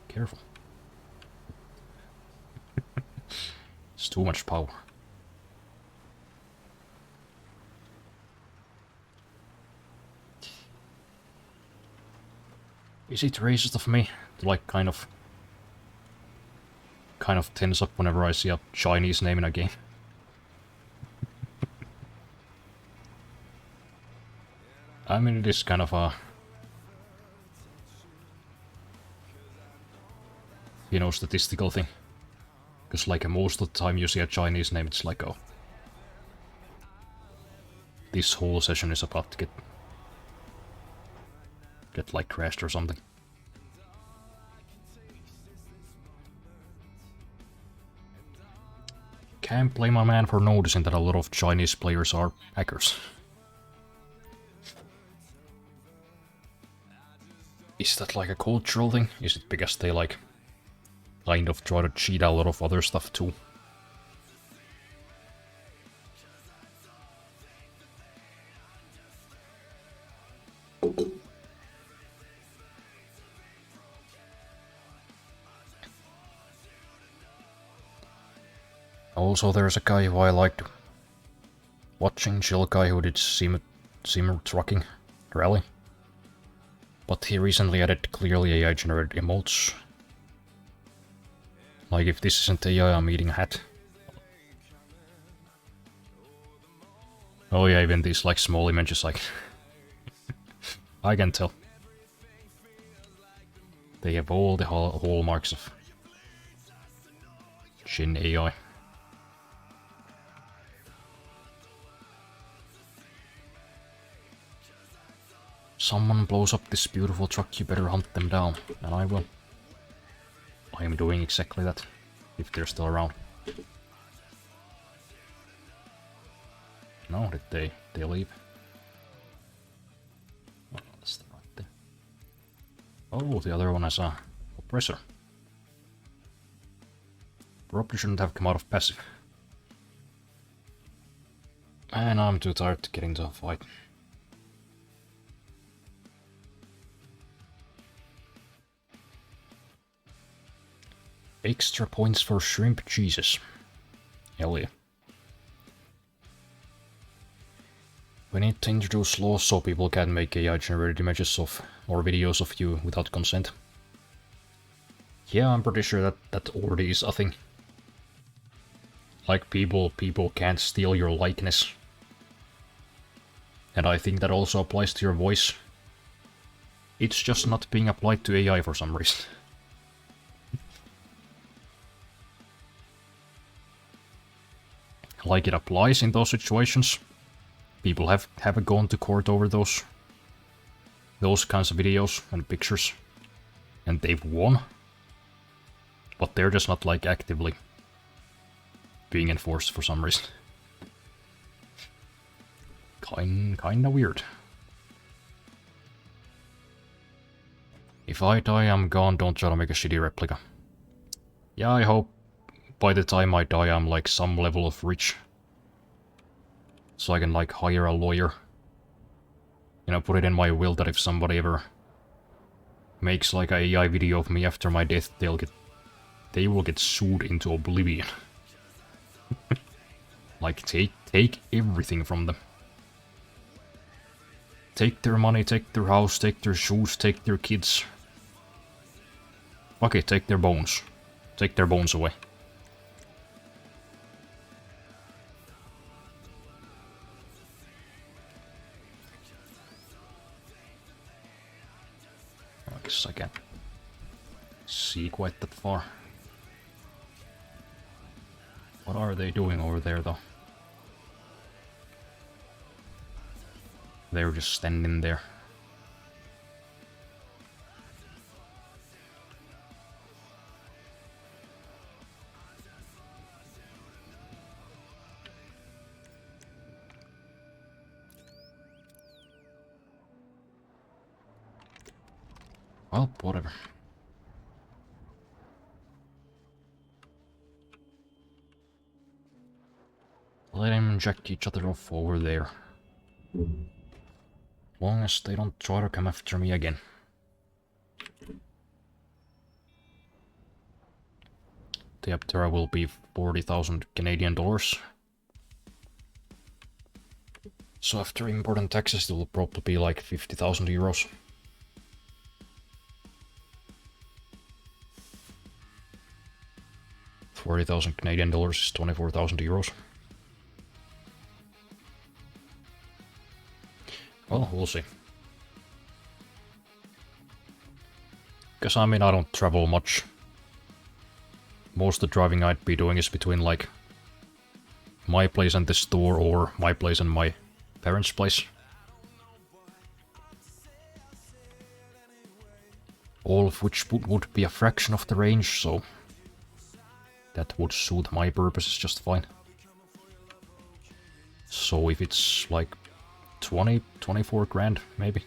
Careful. It's too much power. Is it racist of me to like kind of tense up whenever I see a Chinese name in a game? I mean, it is kind of a, you know, statistical thing. Because like most of the time you see a Chinese name, it's like, oh, this whole session is about to get like crashed or something. Can't blame my man for noticing that a lot of Chinese players are hackers. Is that like a cultural thing? Is it because they like kind of try to cheat a lot of other stuff too? Also, there's a guy who I liked watching, chill guy who did Simmer Trucking Rally. But he recently added clearly AI generated emotes. Like if this isn't AI, I'm eating a hat. Oh yeah, even these like small images, like I can tell. They have all the hallmarks of Gen AI. Someone blows up this beautiful truck, you better hunt them down. And I will. I am doing exactly that, if they're still around. No, did they leave? Oh, that's the right thing. Oh, the other one has a oppressor. Probably shouldn't have come out of passive. And I'm too tired to get into a fight. Extra points for shrimp Jesus. Hell yeah. We need to introduce laws so people can make AI generated images of or videos of you without consent. Yeah, I'm pretty sure that already is a thing. Like people can't steal your likeness. And I think that also applies to your voice. It's just not being applied to AI for some reason. Like it applies in those situations. People have gone to court over those kinds of videos and pictures. And they've won. But they're just not like actively being enforced for some reason. Kinda weird. If I die, I'm gone, don't try to make a shitty replica. Yeah, I hope by the time I die I'm like some level of rich. So I can like hire a lawyer. You know, put it in my will that if somebody ever makes like a AI video of me after my death, they will get sued into oblivion. Like take everything from them. Take their money, take their house, take their shoes, take their kids. Okay, take their bones. Take their bones away. I guess I can't see quite that far. What are they doing over there, though? They're just standing there. Well, whatever. Let them jack each other off over there. Long as they don't try to come after me again. The Aptera will be 40,000 Canadian dollars. So after import and taxes it will probably be like 50,000 euros. $40,000 is 24,000 euros. Well, we'll see. Because I mean, I don't travel much. Most of the driving I'd be doing is between like my place and the store, or my place and my parents' place. All of which would be a fraction of the range, so that would suit my purposes just fine. So if it's like 20, 24 grand, maybe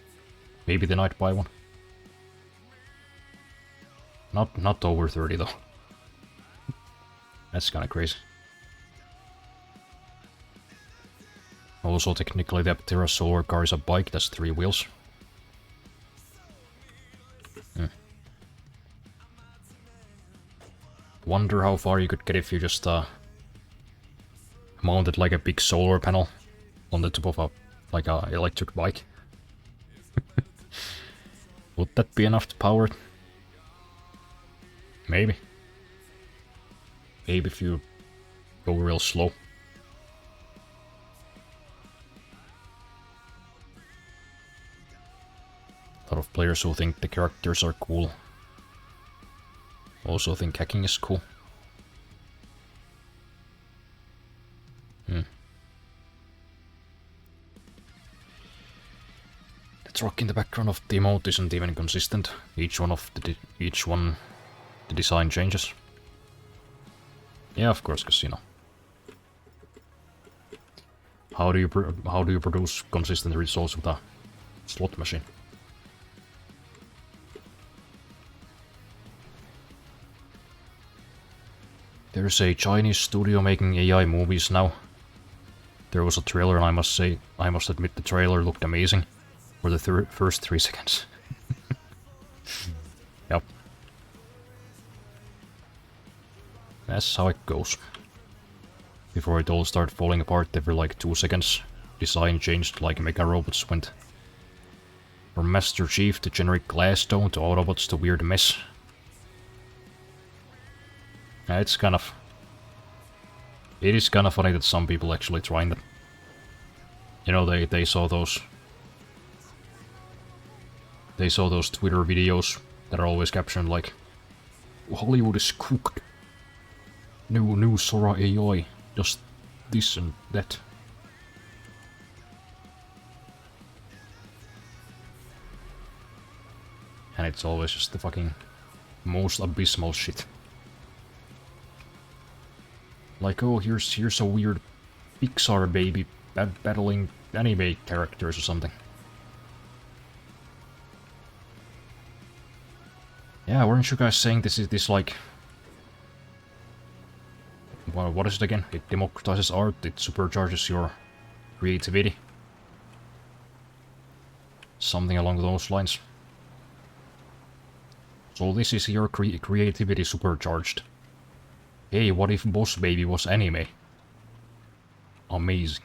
then I'd buy one. Not over 30 though. That's kinda crazy. Also, technically the Aptera Solar car is a bike that's 3 wheels. Wonder how far you could get if you just mounted like a big solar panel on the top of a electric bike. Would that be enough to power it? Maybe. Maybe if you go real slow. A lot of players who think the characters are cool also think hacking is cool. The truck in the background of the emote isn't even consistent. Each one the design changes. Yeah, of course, because you know. How do you produce consistent results with a slot machine? There's a Chinese studio making AI movies now. There was a trailer, and I must admit the trailer looked amazing for the first 3 seconds. Yep. That's how it goes. Before it all started falling apart every like 2 seconds, design changed like Mecha Robots went from Master Chief to generic Glasstone to Autobots to weird mess. It's kind of... It is kind of funny that some people actually trying that. You know, they saw those... They saw those Twitter videos that are always captioned like, Hollywood is cooked. New Sora AI. Just this and that. And it's always just the fucking most abysmal shit. Like, oh, here's a weird Pixar baby battling anime characters or something. Yeah, weren't you guys saying this is this like... Well, what is it again? It democratizes art, it supercharges your creativity. Something along those lines. So this is your creativity supercharged. Hey, what if Boss Baby was anime? Amazing.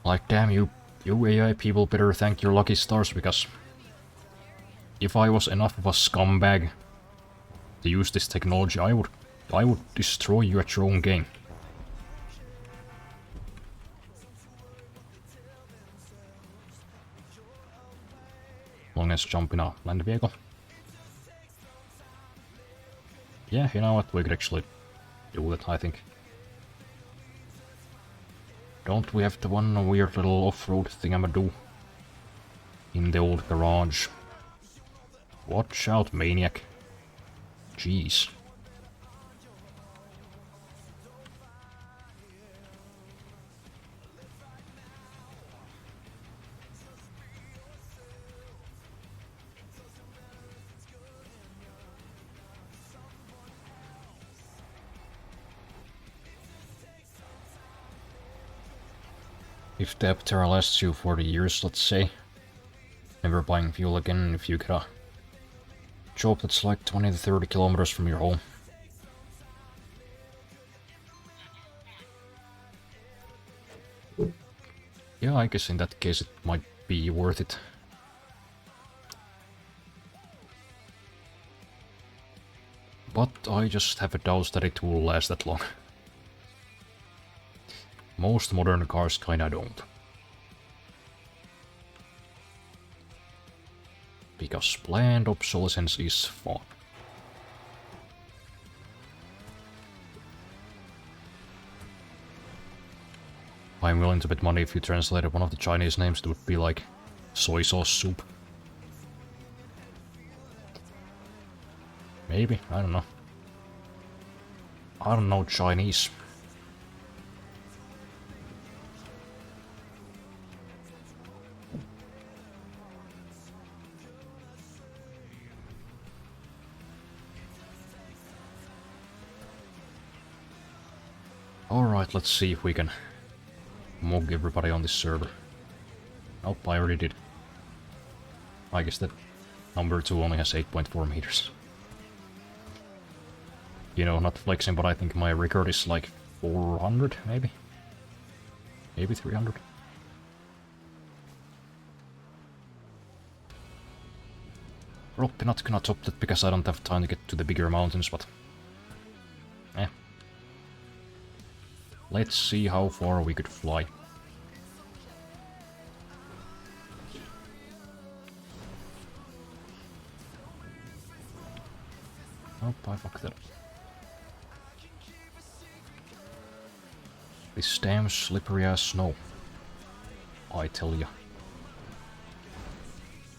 Like, damn, you AI people better thank your lucky stars, because if I was enough of a scumbag to use this technology, I would destroy you at your own game. Long as jump in a land vehicle. Yeah, you know what, we could actually do that, I think. Don't we have the one weird little off-road thing-a-ma-do in the old garage? Watch out, maniac. Jeez. If the Aptera lasts you 40 years, let's say, never buying fuel again if you get a job that's like 20 to 30 kilometers from your home. Yeah, I guess in that case it might be worth it. But I just have a doubt that it will last that long. Most modern cars kinda don't. Because planned obsolescence is fun. I'm willing to bet money if you translated one of the Chinese names, it would be like soy sauce soup. Maybe, I don't know. I don't know Chinese. Alright, let's see if we can mug everybody on this server. Nope, I already did. I guess that number 2 only has 8.4 meters. You know, not flexing, but I think my record is like 400, maybe? Maybe 300? Probably not gonna top that because I don't have time to get to the bigger mountains, but... eh. Let's see how far we could fly. Oh, I fucked that up. This damn slippery ass snow. I tell ya.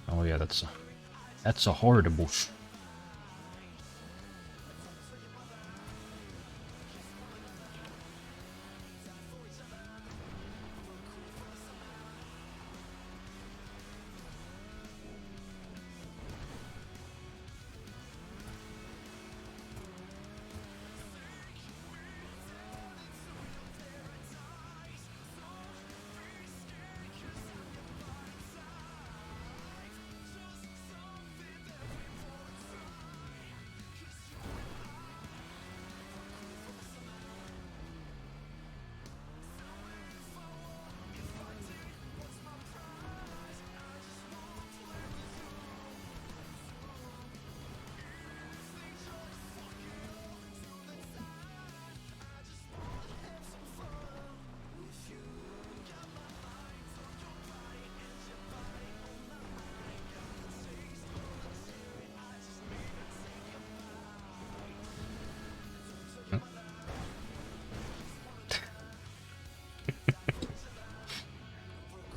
Oh yeah, that's a hard bush.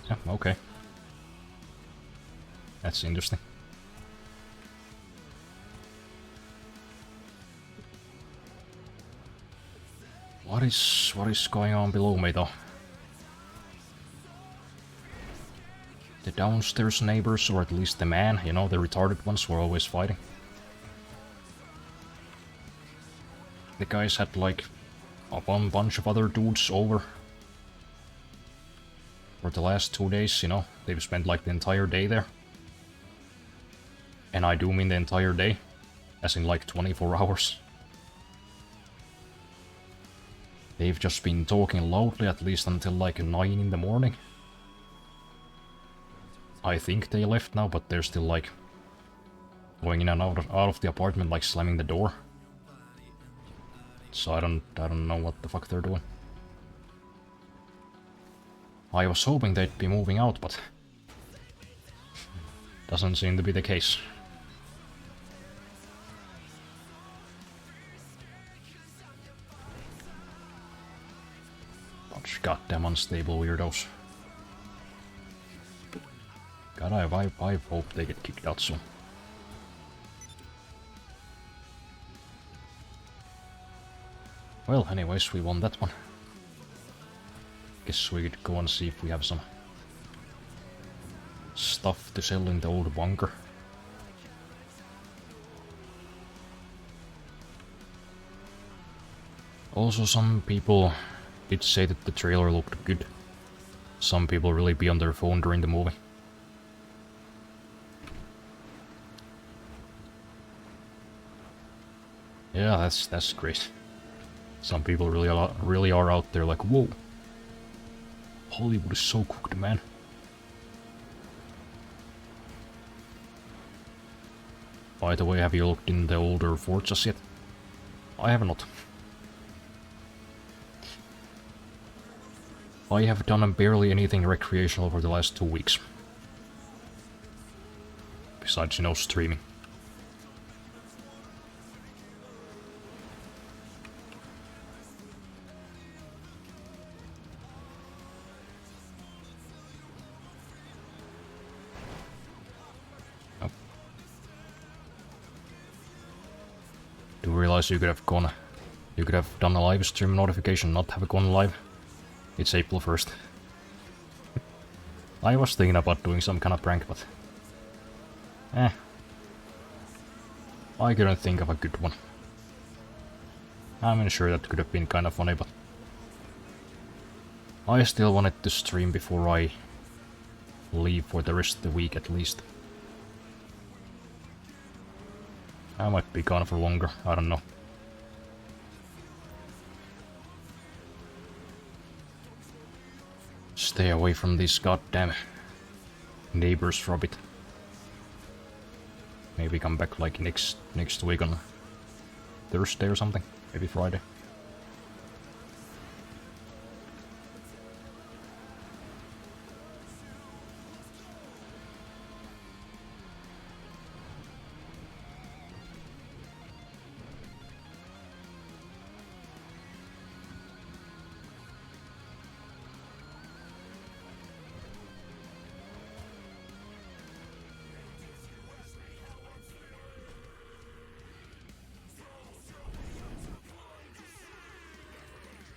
Yeah, okay. That's interesting. What is going on below me though? The downstairs neighbors, or at least the man, you know, the retarded ones, were always fighting. The guys had like a bunch of other dudes over for the last 2 days, you know. They've spent like the entire day there. And I do mean the entire day, as in like 24 hours. They've just been talking loudly at least until like 9 in the morning. I think they left now, but they're still like going in and out of the apartment, like slamming the door. So I don't know what the fuck they're doing. I was hoping they'd be moving out, but doesn't seem to be the case. Bunch goddamn unstable weirdos. God, I hope they get kicked out soon. Well, anyways, we won that one. Guess we could go and see if we have some stuff to sell in the old bunker. Also, some people did say that the trailer looked good. Some people really be on their phone during the movie. Yeah, that's great. Some people really are out there like, whoa, Hollywood is so cooked, man. By the way, have you looked in the older Forzas yet? I have not. I have done barely anything recreational for the last 2 weeks. Besides, you know, streaming. Do you realize you could have done a live stream notification, not have gone live? It's April 1st. I was thinking about doing some kind of prank, but I couldn't think of a good one. I'm sure that could have been kind of funny, but I still wanted to stream before I leave for the rest of the week at least. I might be gone for longer, I don't know. Stay away from these goddamn neighbors for a bit. Maybe come back like next week on Thursday or something, maybe Friday.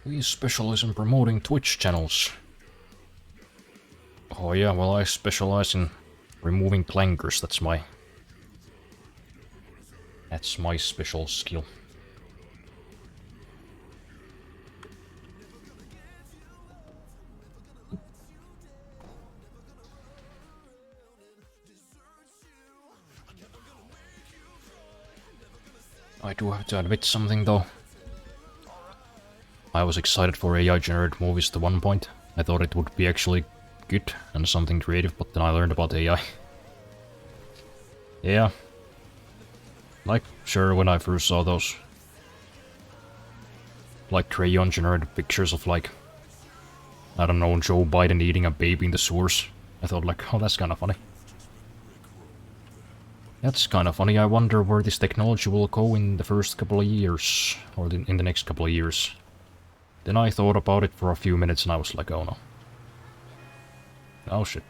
We specialize in promoting Twitch channels. Oh yeah, well I specialize in removing clankers, that's my special skill. I do have to admit something though. I was excited for AI-generated movies at one point. I thought it would be actually good and something creative, but then I learned about AI. Yeah. Like, sure, when I first saw those like crayon-generated pictures of like, I don't know, Joe Biden eating a baby in the sewers, I thought like, oh, that's kinda funny. That's kinda funny. I wonder where this technology will go in the first couple of years, or in the next couple of years. Then I thought about it for a few minutes and I was like, oh no. Oh shit.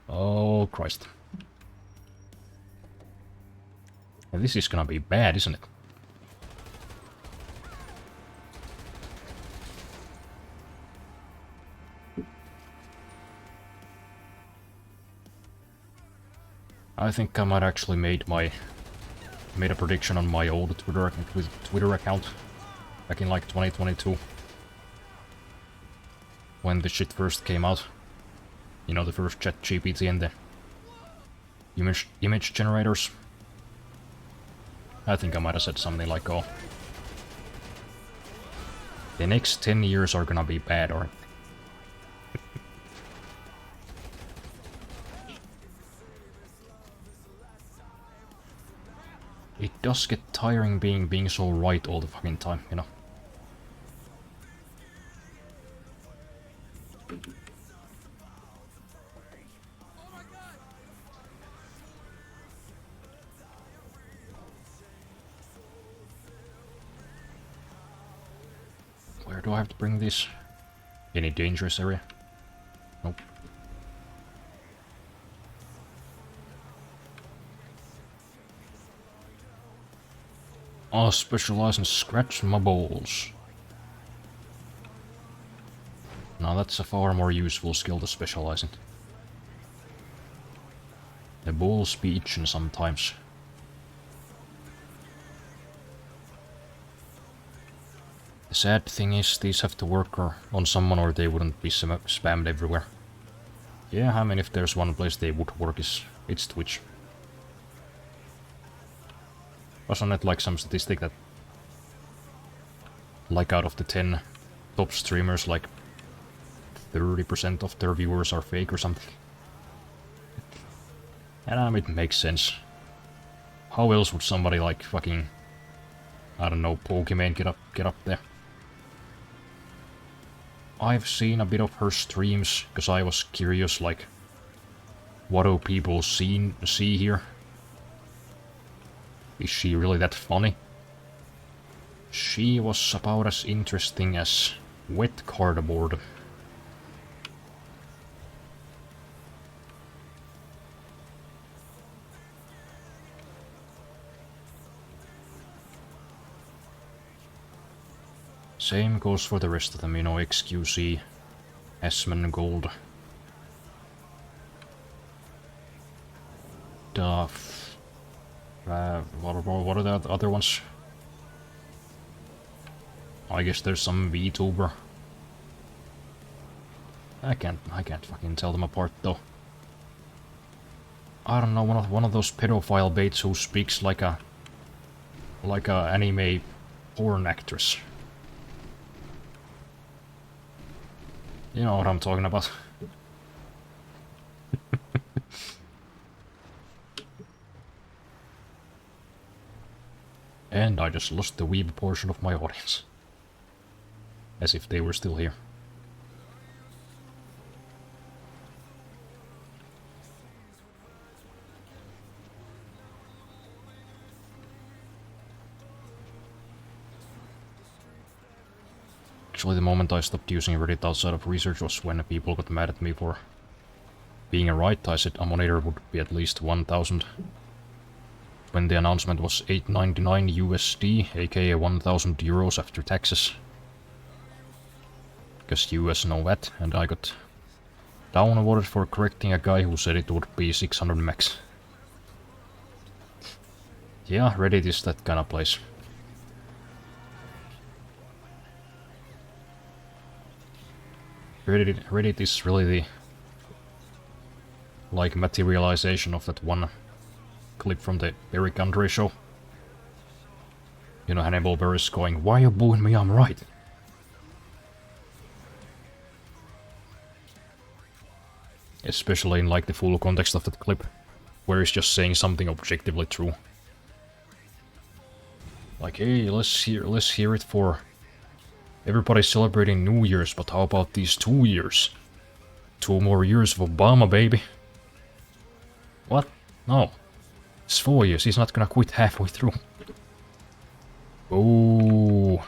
Oh Christ. And this is gonna be bad, isn't it? I think I might actually made a prediction on my old Twitter account back in like 2022 when the shit first came out. You know, the first ChatGPT and the image generators. I think I might have said something like, oh, the next 10 years are gonna be bad, aren't they? It does get tiring being so right all the fucking time, you know. Where do I have to bring this? Any dangerous area? Nope. I specialize in scratch my balls. Now that's a far more useful skill to specialize in. The balls be itching sometimes. The sad thing is these have to work on someone or they wouldn't be spammed everywhere. Yeah, I mean if there's one place they would work it's Twitch. Wasn't it like some statistic that like out of the 10 top streamers, like 30% of their viewers are fake or something? And it makes sense. How else would somebody like fucking, I don't know, Pokemon get up there? I've seen a bit of her streams because I was curious, like, what do people see here? Is she really that funny? She was about as interesting as wet cardboard. Same goes for the rest of them, you know, XQC, Asmongold, Duff, what are the other ones? I guess there's some VTuber. I can't fucking tell them apart though. I don't know, one of those pedophile baits who speaks like a anime porn actress. You know what I'm talking about. And I just lost the weeb portion of my audience. As if they were still here. Actually, the moment I stopped using Reddit outside of research was when people got mad at me for being right. I said a monitor would be at least 1000 when the announcement was $8.99 USD, aka 1,000 euros after taxes. Because US know that, and I got downvoted for correcting a guy who said it would be 600 max. Yeah, Reddit is that kind of place. Reddit is really the like materialization of that one clip from the Eric Andre show. You know, Hannibal Buress going, "Why you booing me? I'm right." Especially in like the full context of that clip, where he's just saying something objectively true. Like, hey, let's hear it for everybody's celebrating New Year's, but how about these 2 years? 2 more years of Obama, baby. What? No. It's 4 years, he's not gonna quit halfway through. Oh.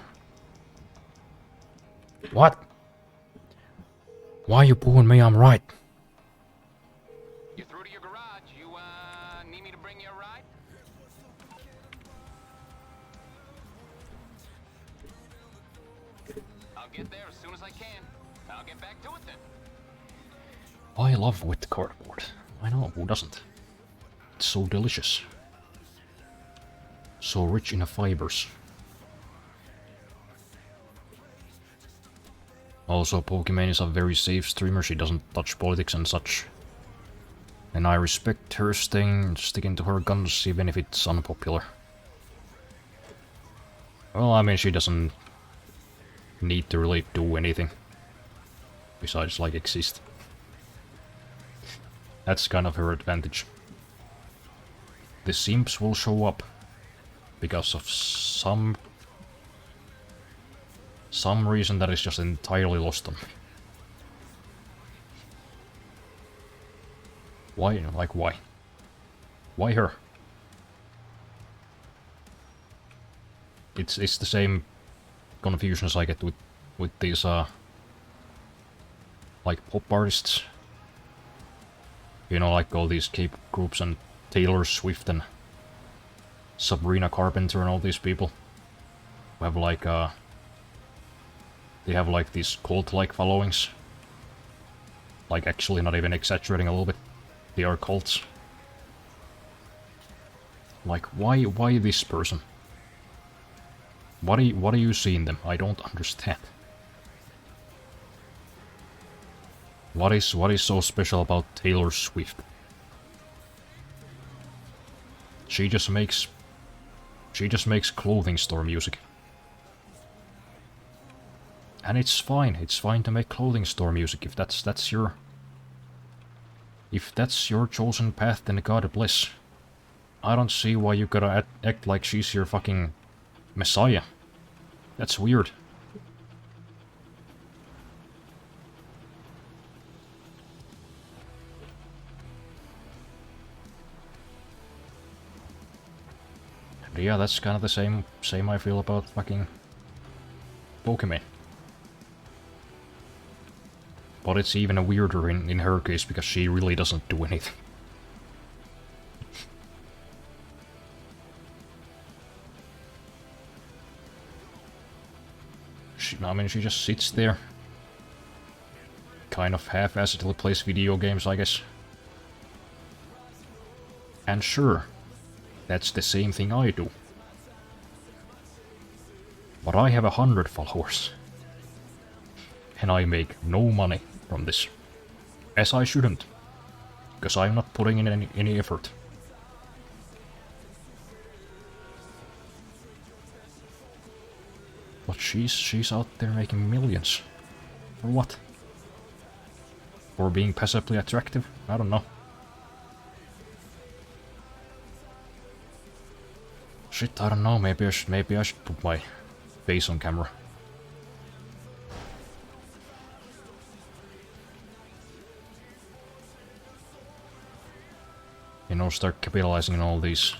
What? Why you booing me? I'm right. You through to your garage? You, need me to bring you a ride? I'll get there as soon as I can. I'll get back to it then. I love wet cardboard. I know, who doesn't? It's so delicious. So rich in the fibers. Also, Pokimane is a very safe streamer, she doesn't touch politics and such. And I respect her sticking to her guns even if it's unpopular. Well, I mean, she doesn't need to really do anything. Besides, like, exist. That's kind of her advantage. The simps will show up because of some reason that is just entirely lost on me. Why? Like, why? Why her? It's the same confusions I get with these like pop artists. You know, like all these K-pop groups and Taylor Swift and Sabrina Carpenter and all these people who have like they have like these cult-like followings. Like, actually not even exaggerating a little bit. They are cults. Like, why this person? What do you see in them? I don't understand. What is so special about Taylor Swift? She just makes clothing store music. And it's fine to make clothing store music if that's your chosen path, then God bless. I don't see why you gotta act like she's your fucking messiah. That's weird. And yeah, that's kind of the same I feel about fucking Pokemon. But it's even weirder in her case because she really doesn't do anything. I mean, she just sits there. Kind of half-assedly plays video games, I guess. And sure, that's the same thing I do. But I have 100 followers. And I make no money from this. As I shouldn't. Because I'm not putting in any effort. But she's out there making millions. For what? For being passively attractive? I don't know. Shit, I don't know. Maybe I should put my face on camera. You know, start capitalizing on all these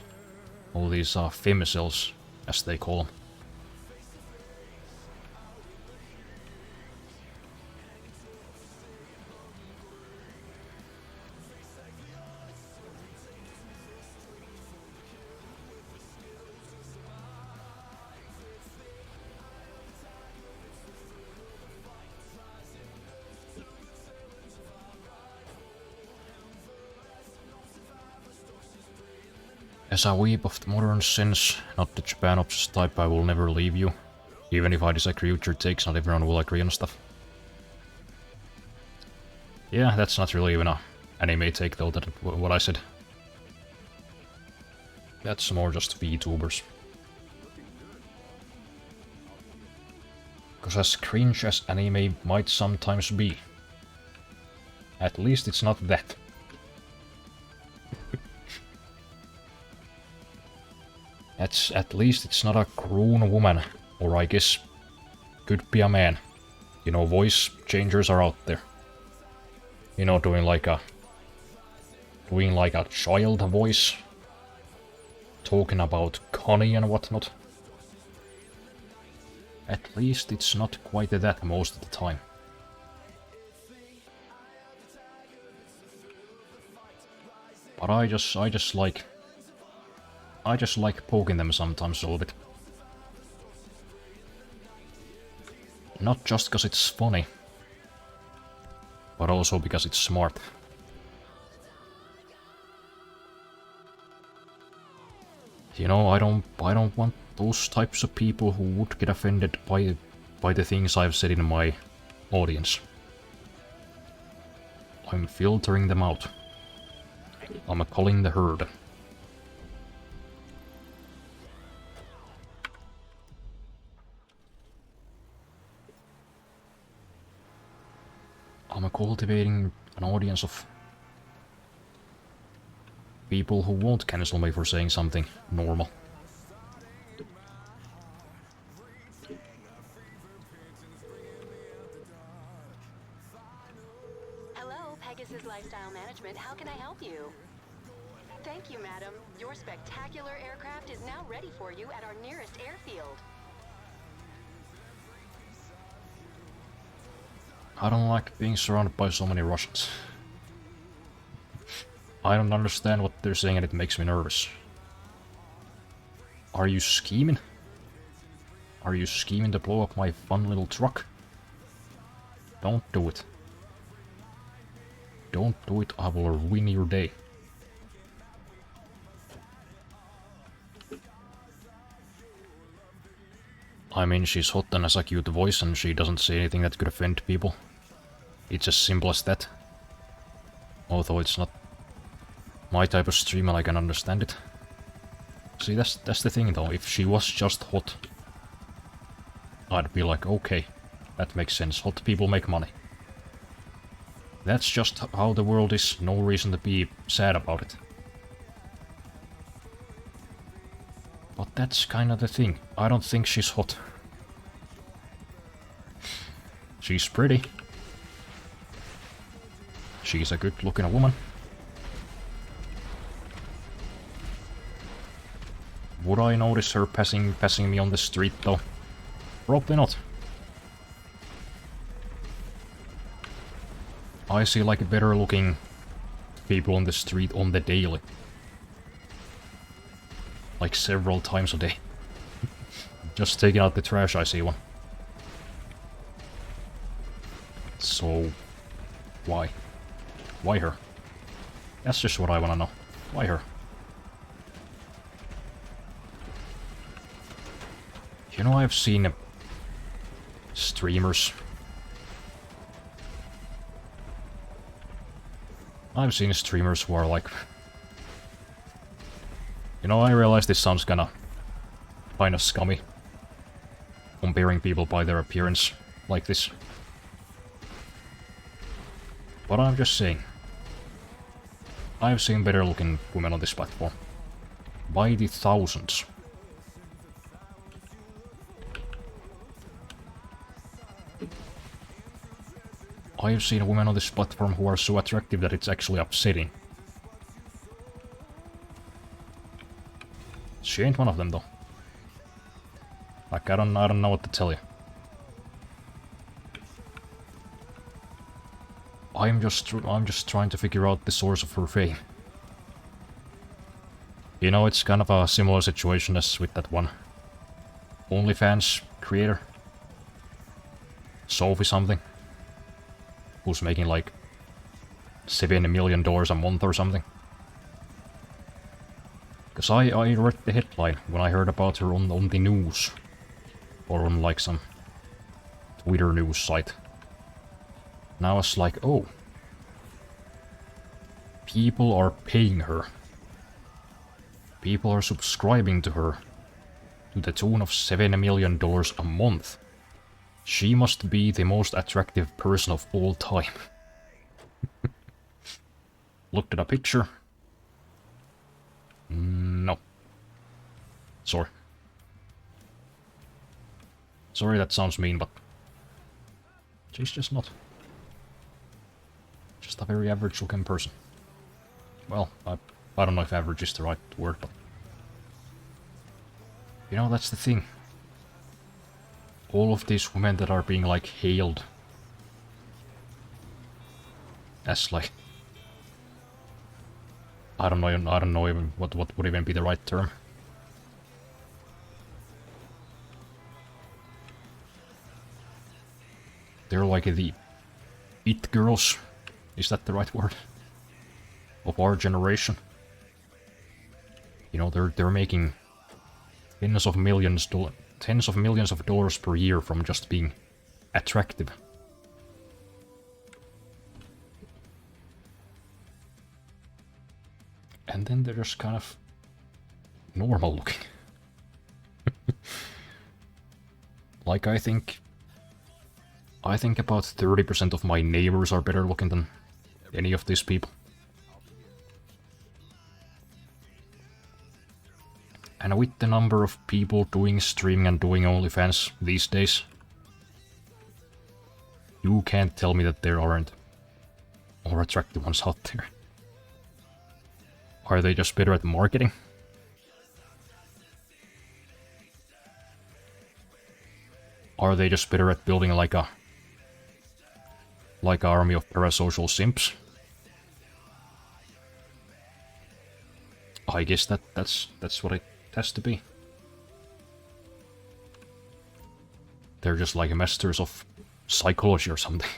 femicels, as they call them. As a weep of the modern sense, not the Japan-obsessed type, I will never leave you. Even if I disagree with your takes, not everyone will agree on stuff. Yeah, that's not really even a anime take though, that what I said. That's more just VTubers. Because as cringe as anime might sometimes be, at least it's not that. At least it's not a grown woman, or I guess could be a man. You know, voice changers are out there. You know, doing like a child voice, talking about Connie and whatnot. At least it's not quite that most of the time. But I just like poking them sometimes a little bit. Not just because it's funny, but also because it's smart. You know, I don't want those types of people who would get offended by the things I've said in my audience. I'm filtering them out. I'm culling the herd. I'm cultivating an audience of people who won't cancel me for saying something normal. Hello, Pegasus Lifestyle Management. How can I help you? Thank you, madam. Your spectacular aircraft is now ready for you at our nearest airfield. I don't like being surrounded by so many Russians. I don't understand what they're saying and it makes me nervous. Are you scheming? Are you scheming to blow up my fun little truck? Don't do it. Don't do it, I will ruin your day. I mean, she's hot and has a cute voice and she doesn't say anything that could offend people. It's as simple as that. Although it's not my type of stream and I can understand it. See, that's the thing though, if she was just hot, I'd be like, okay, that makes sense, hot people make money. That's just how the world is, no reason to be sad about it. But that's kind of the thing, I don't think she's hot. She's pretty. She's a good looking woman. Would I notice her passing me on the street though? Probably not. I see like better looking people on the street on the daily. Like several times a day. Just taking out the trash, I see one. So, why? Why her? That's just what I wanna know. Why her? You know, I've seen streamers. I've seen streamers who are like... You know, I realize this sounds kinda scummy. Comparing people by their appearance like this. But I'm just saying. I've seen better looking women on this platform. By the thousands. I've seen women on this platform who are so attractive that it's actually upsetting. She ain't one of them though. Like I don't know what to tell you. I'm just trying to figure out the source of her fame. You know, it's kind of a similar situation as with that one OnlyFans creator. Sophie something. Who's making like $7 million a month or something. Because I read the headline when I heard about her on the news. Or on like some Twitter news site. And I was like, oh. People are paying her. People are subscribing to her. To the tune of $7 million a month. She must be the most attractive person of all time. Looked at a picture. No. Sorry. Sorry, that sounds mean, but she's just not. Just a very average looking person. Well, I don't know if average is the right word, but... You know, that's the thing. All of these women that are being, like, hailed as, like... I don't know even what would even be the right term. They're like the it girls. Is that the right word? Of our generation. You know, they're making tens of millions of dollars per year from just being attractive. And then they're just kind of normal looking. Like I think about 30% of my neighbors are better looking than any of these people. And with the number of people doing streaming and doing OnlyFans these days, you can't tell me that there aren't more attractive ones out there. Are they just better at marketing? Are they just better at building like an army of parasocial simps? I guess that's what it has to be. They're just like masters of psychology or something.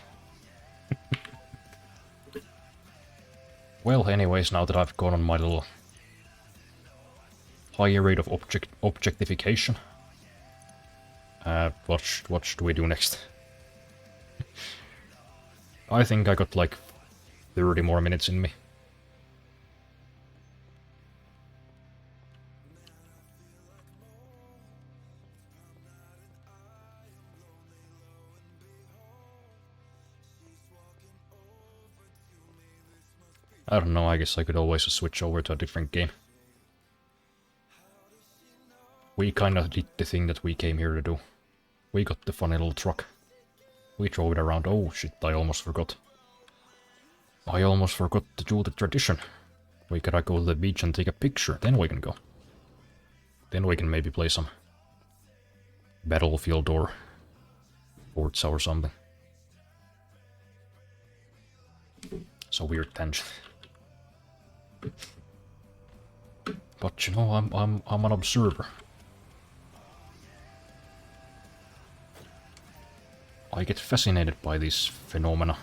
Well, anyways, now that I've gone on my little higher rate of objectification, what should we do next? I think I got like 30 more minutes in me. I don't know, I guess I could always switch over to a different game. We kinda did the thing that we came here to do. We got the funny little truck. We drove it around. Oh shit, I almost forgot. I almost forgot to do the tradition. We gotta go to the beach and take a picture, then we can go. Then we can maybe play some Battlefield or Forza or something. It's a weird tangent. But you know, I'm an observer. I get fascinated by these phenomena.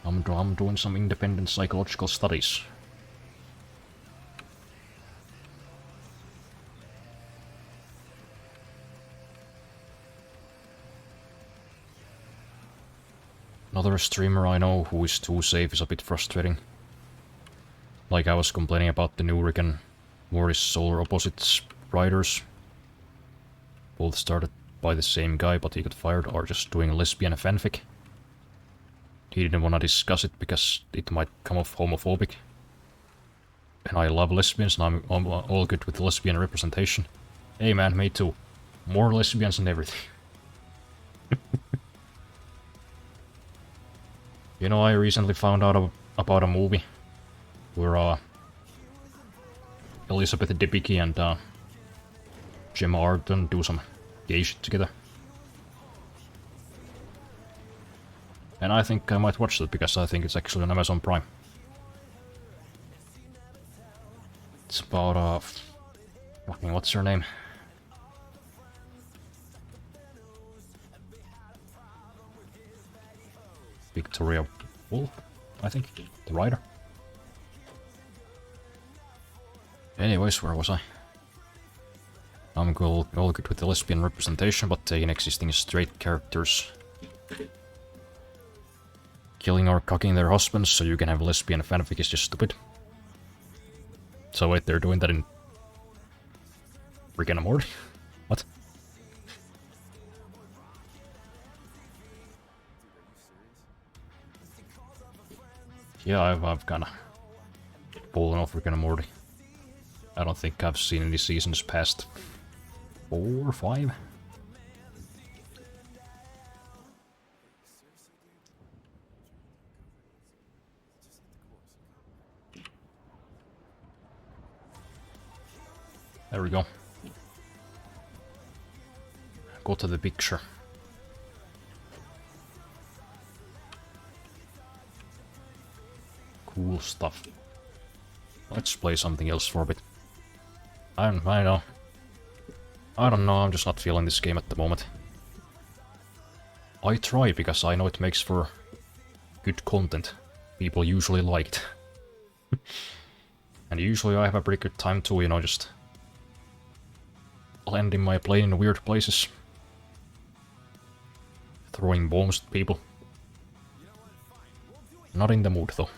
I'm doing some independent psychological studies. Another streamer I know who is too safe is a bit frustrating. Like I was complaining about the new Rick and Morty Solar Opposites writers. Both started by the same guy, but he got fired, or just doing a lesbian fanfic. He didn't want to discuss it because it might come off homophobic. And I love lesbians and I'm all good with lesbian representation. Hey man, me too. More lesbians and everything. You know, I recently found out about a movie where Elizabeth Debicki and Gemma Arterton do some gay shit together. And I think I might watch that because I think it's actually on Amazon Prime. It's about fucking what's her name? Victoria Woolf, I think. The writer. Anyways, where was I? I'm all good with the lesbian representation, but taking existing straight characters. Killing or cocking their husbands so you can have lesbian fanfic is just stupid. So wait, they're doing that in Rick and Morty? What? Yeah, I've kinda fallen off Rick and Morty. I don't think I've seen any seasons past 4 or 5. There we go. Go to the picture. Cool stuff. Let's play something else for a bit. I know. I don't know, I'm just not feeling this game at the moment. I try because I know it makes for good content. People usually like it. And usually I have a pretty good time too, you know, just landing my plane in weird places. Throwing bombs at people. Not in the mood though.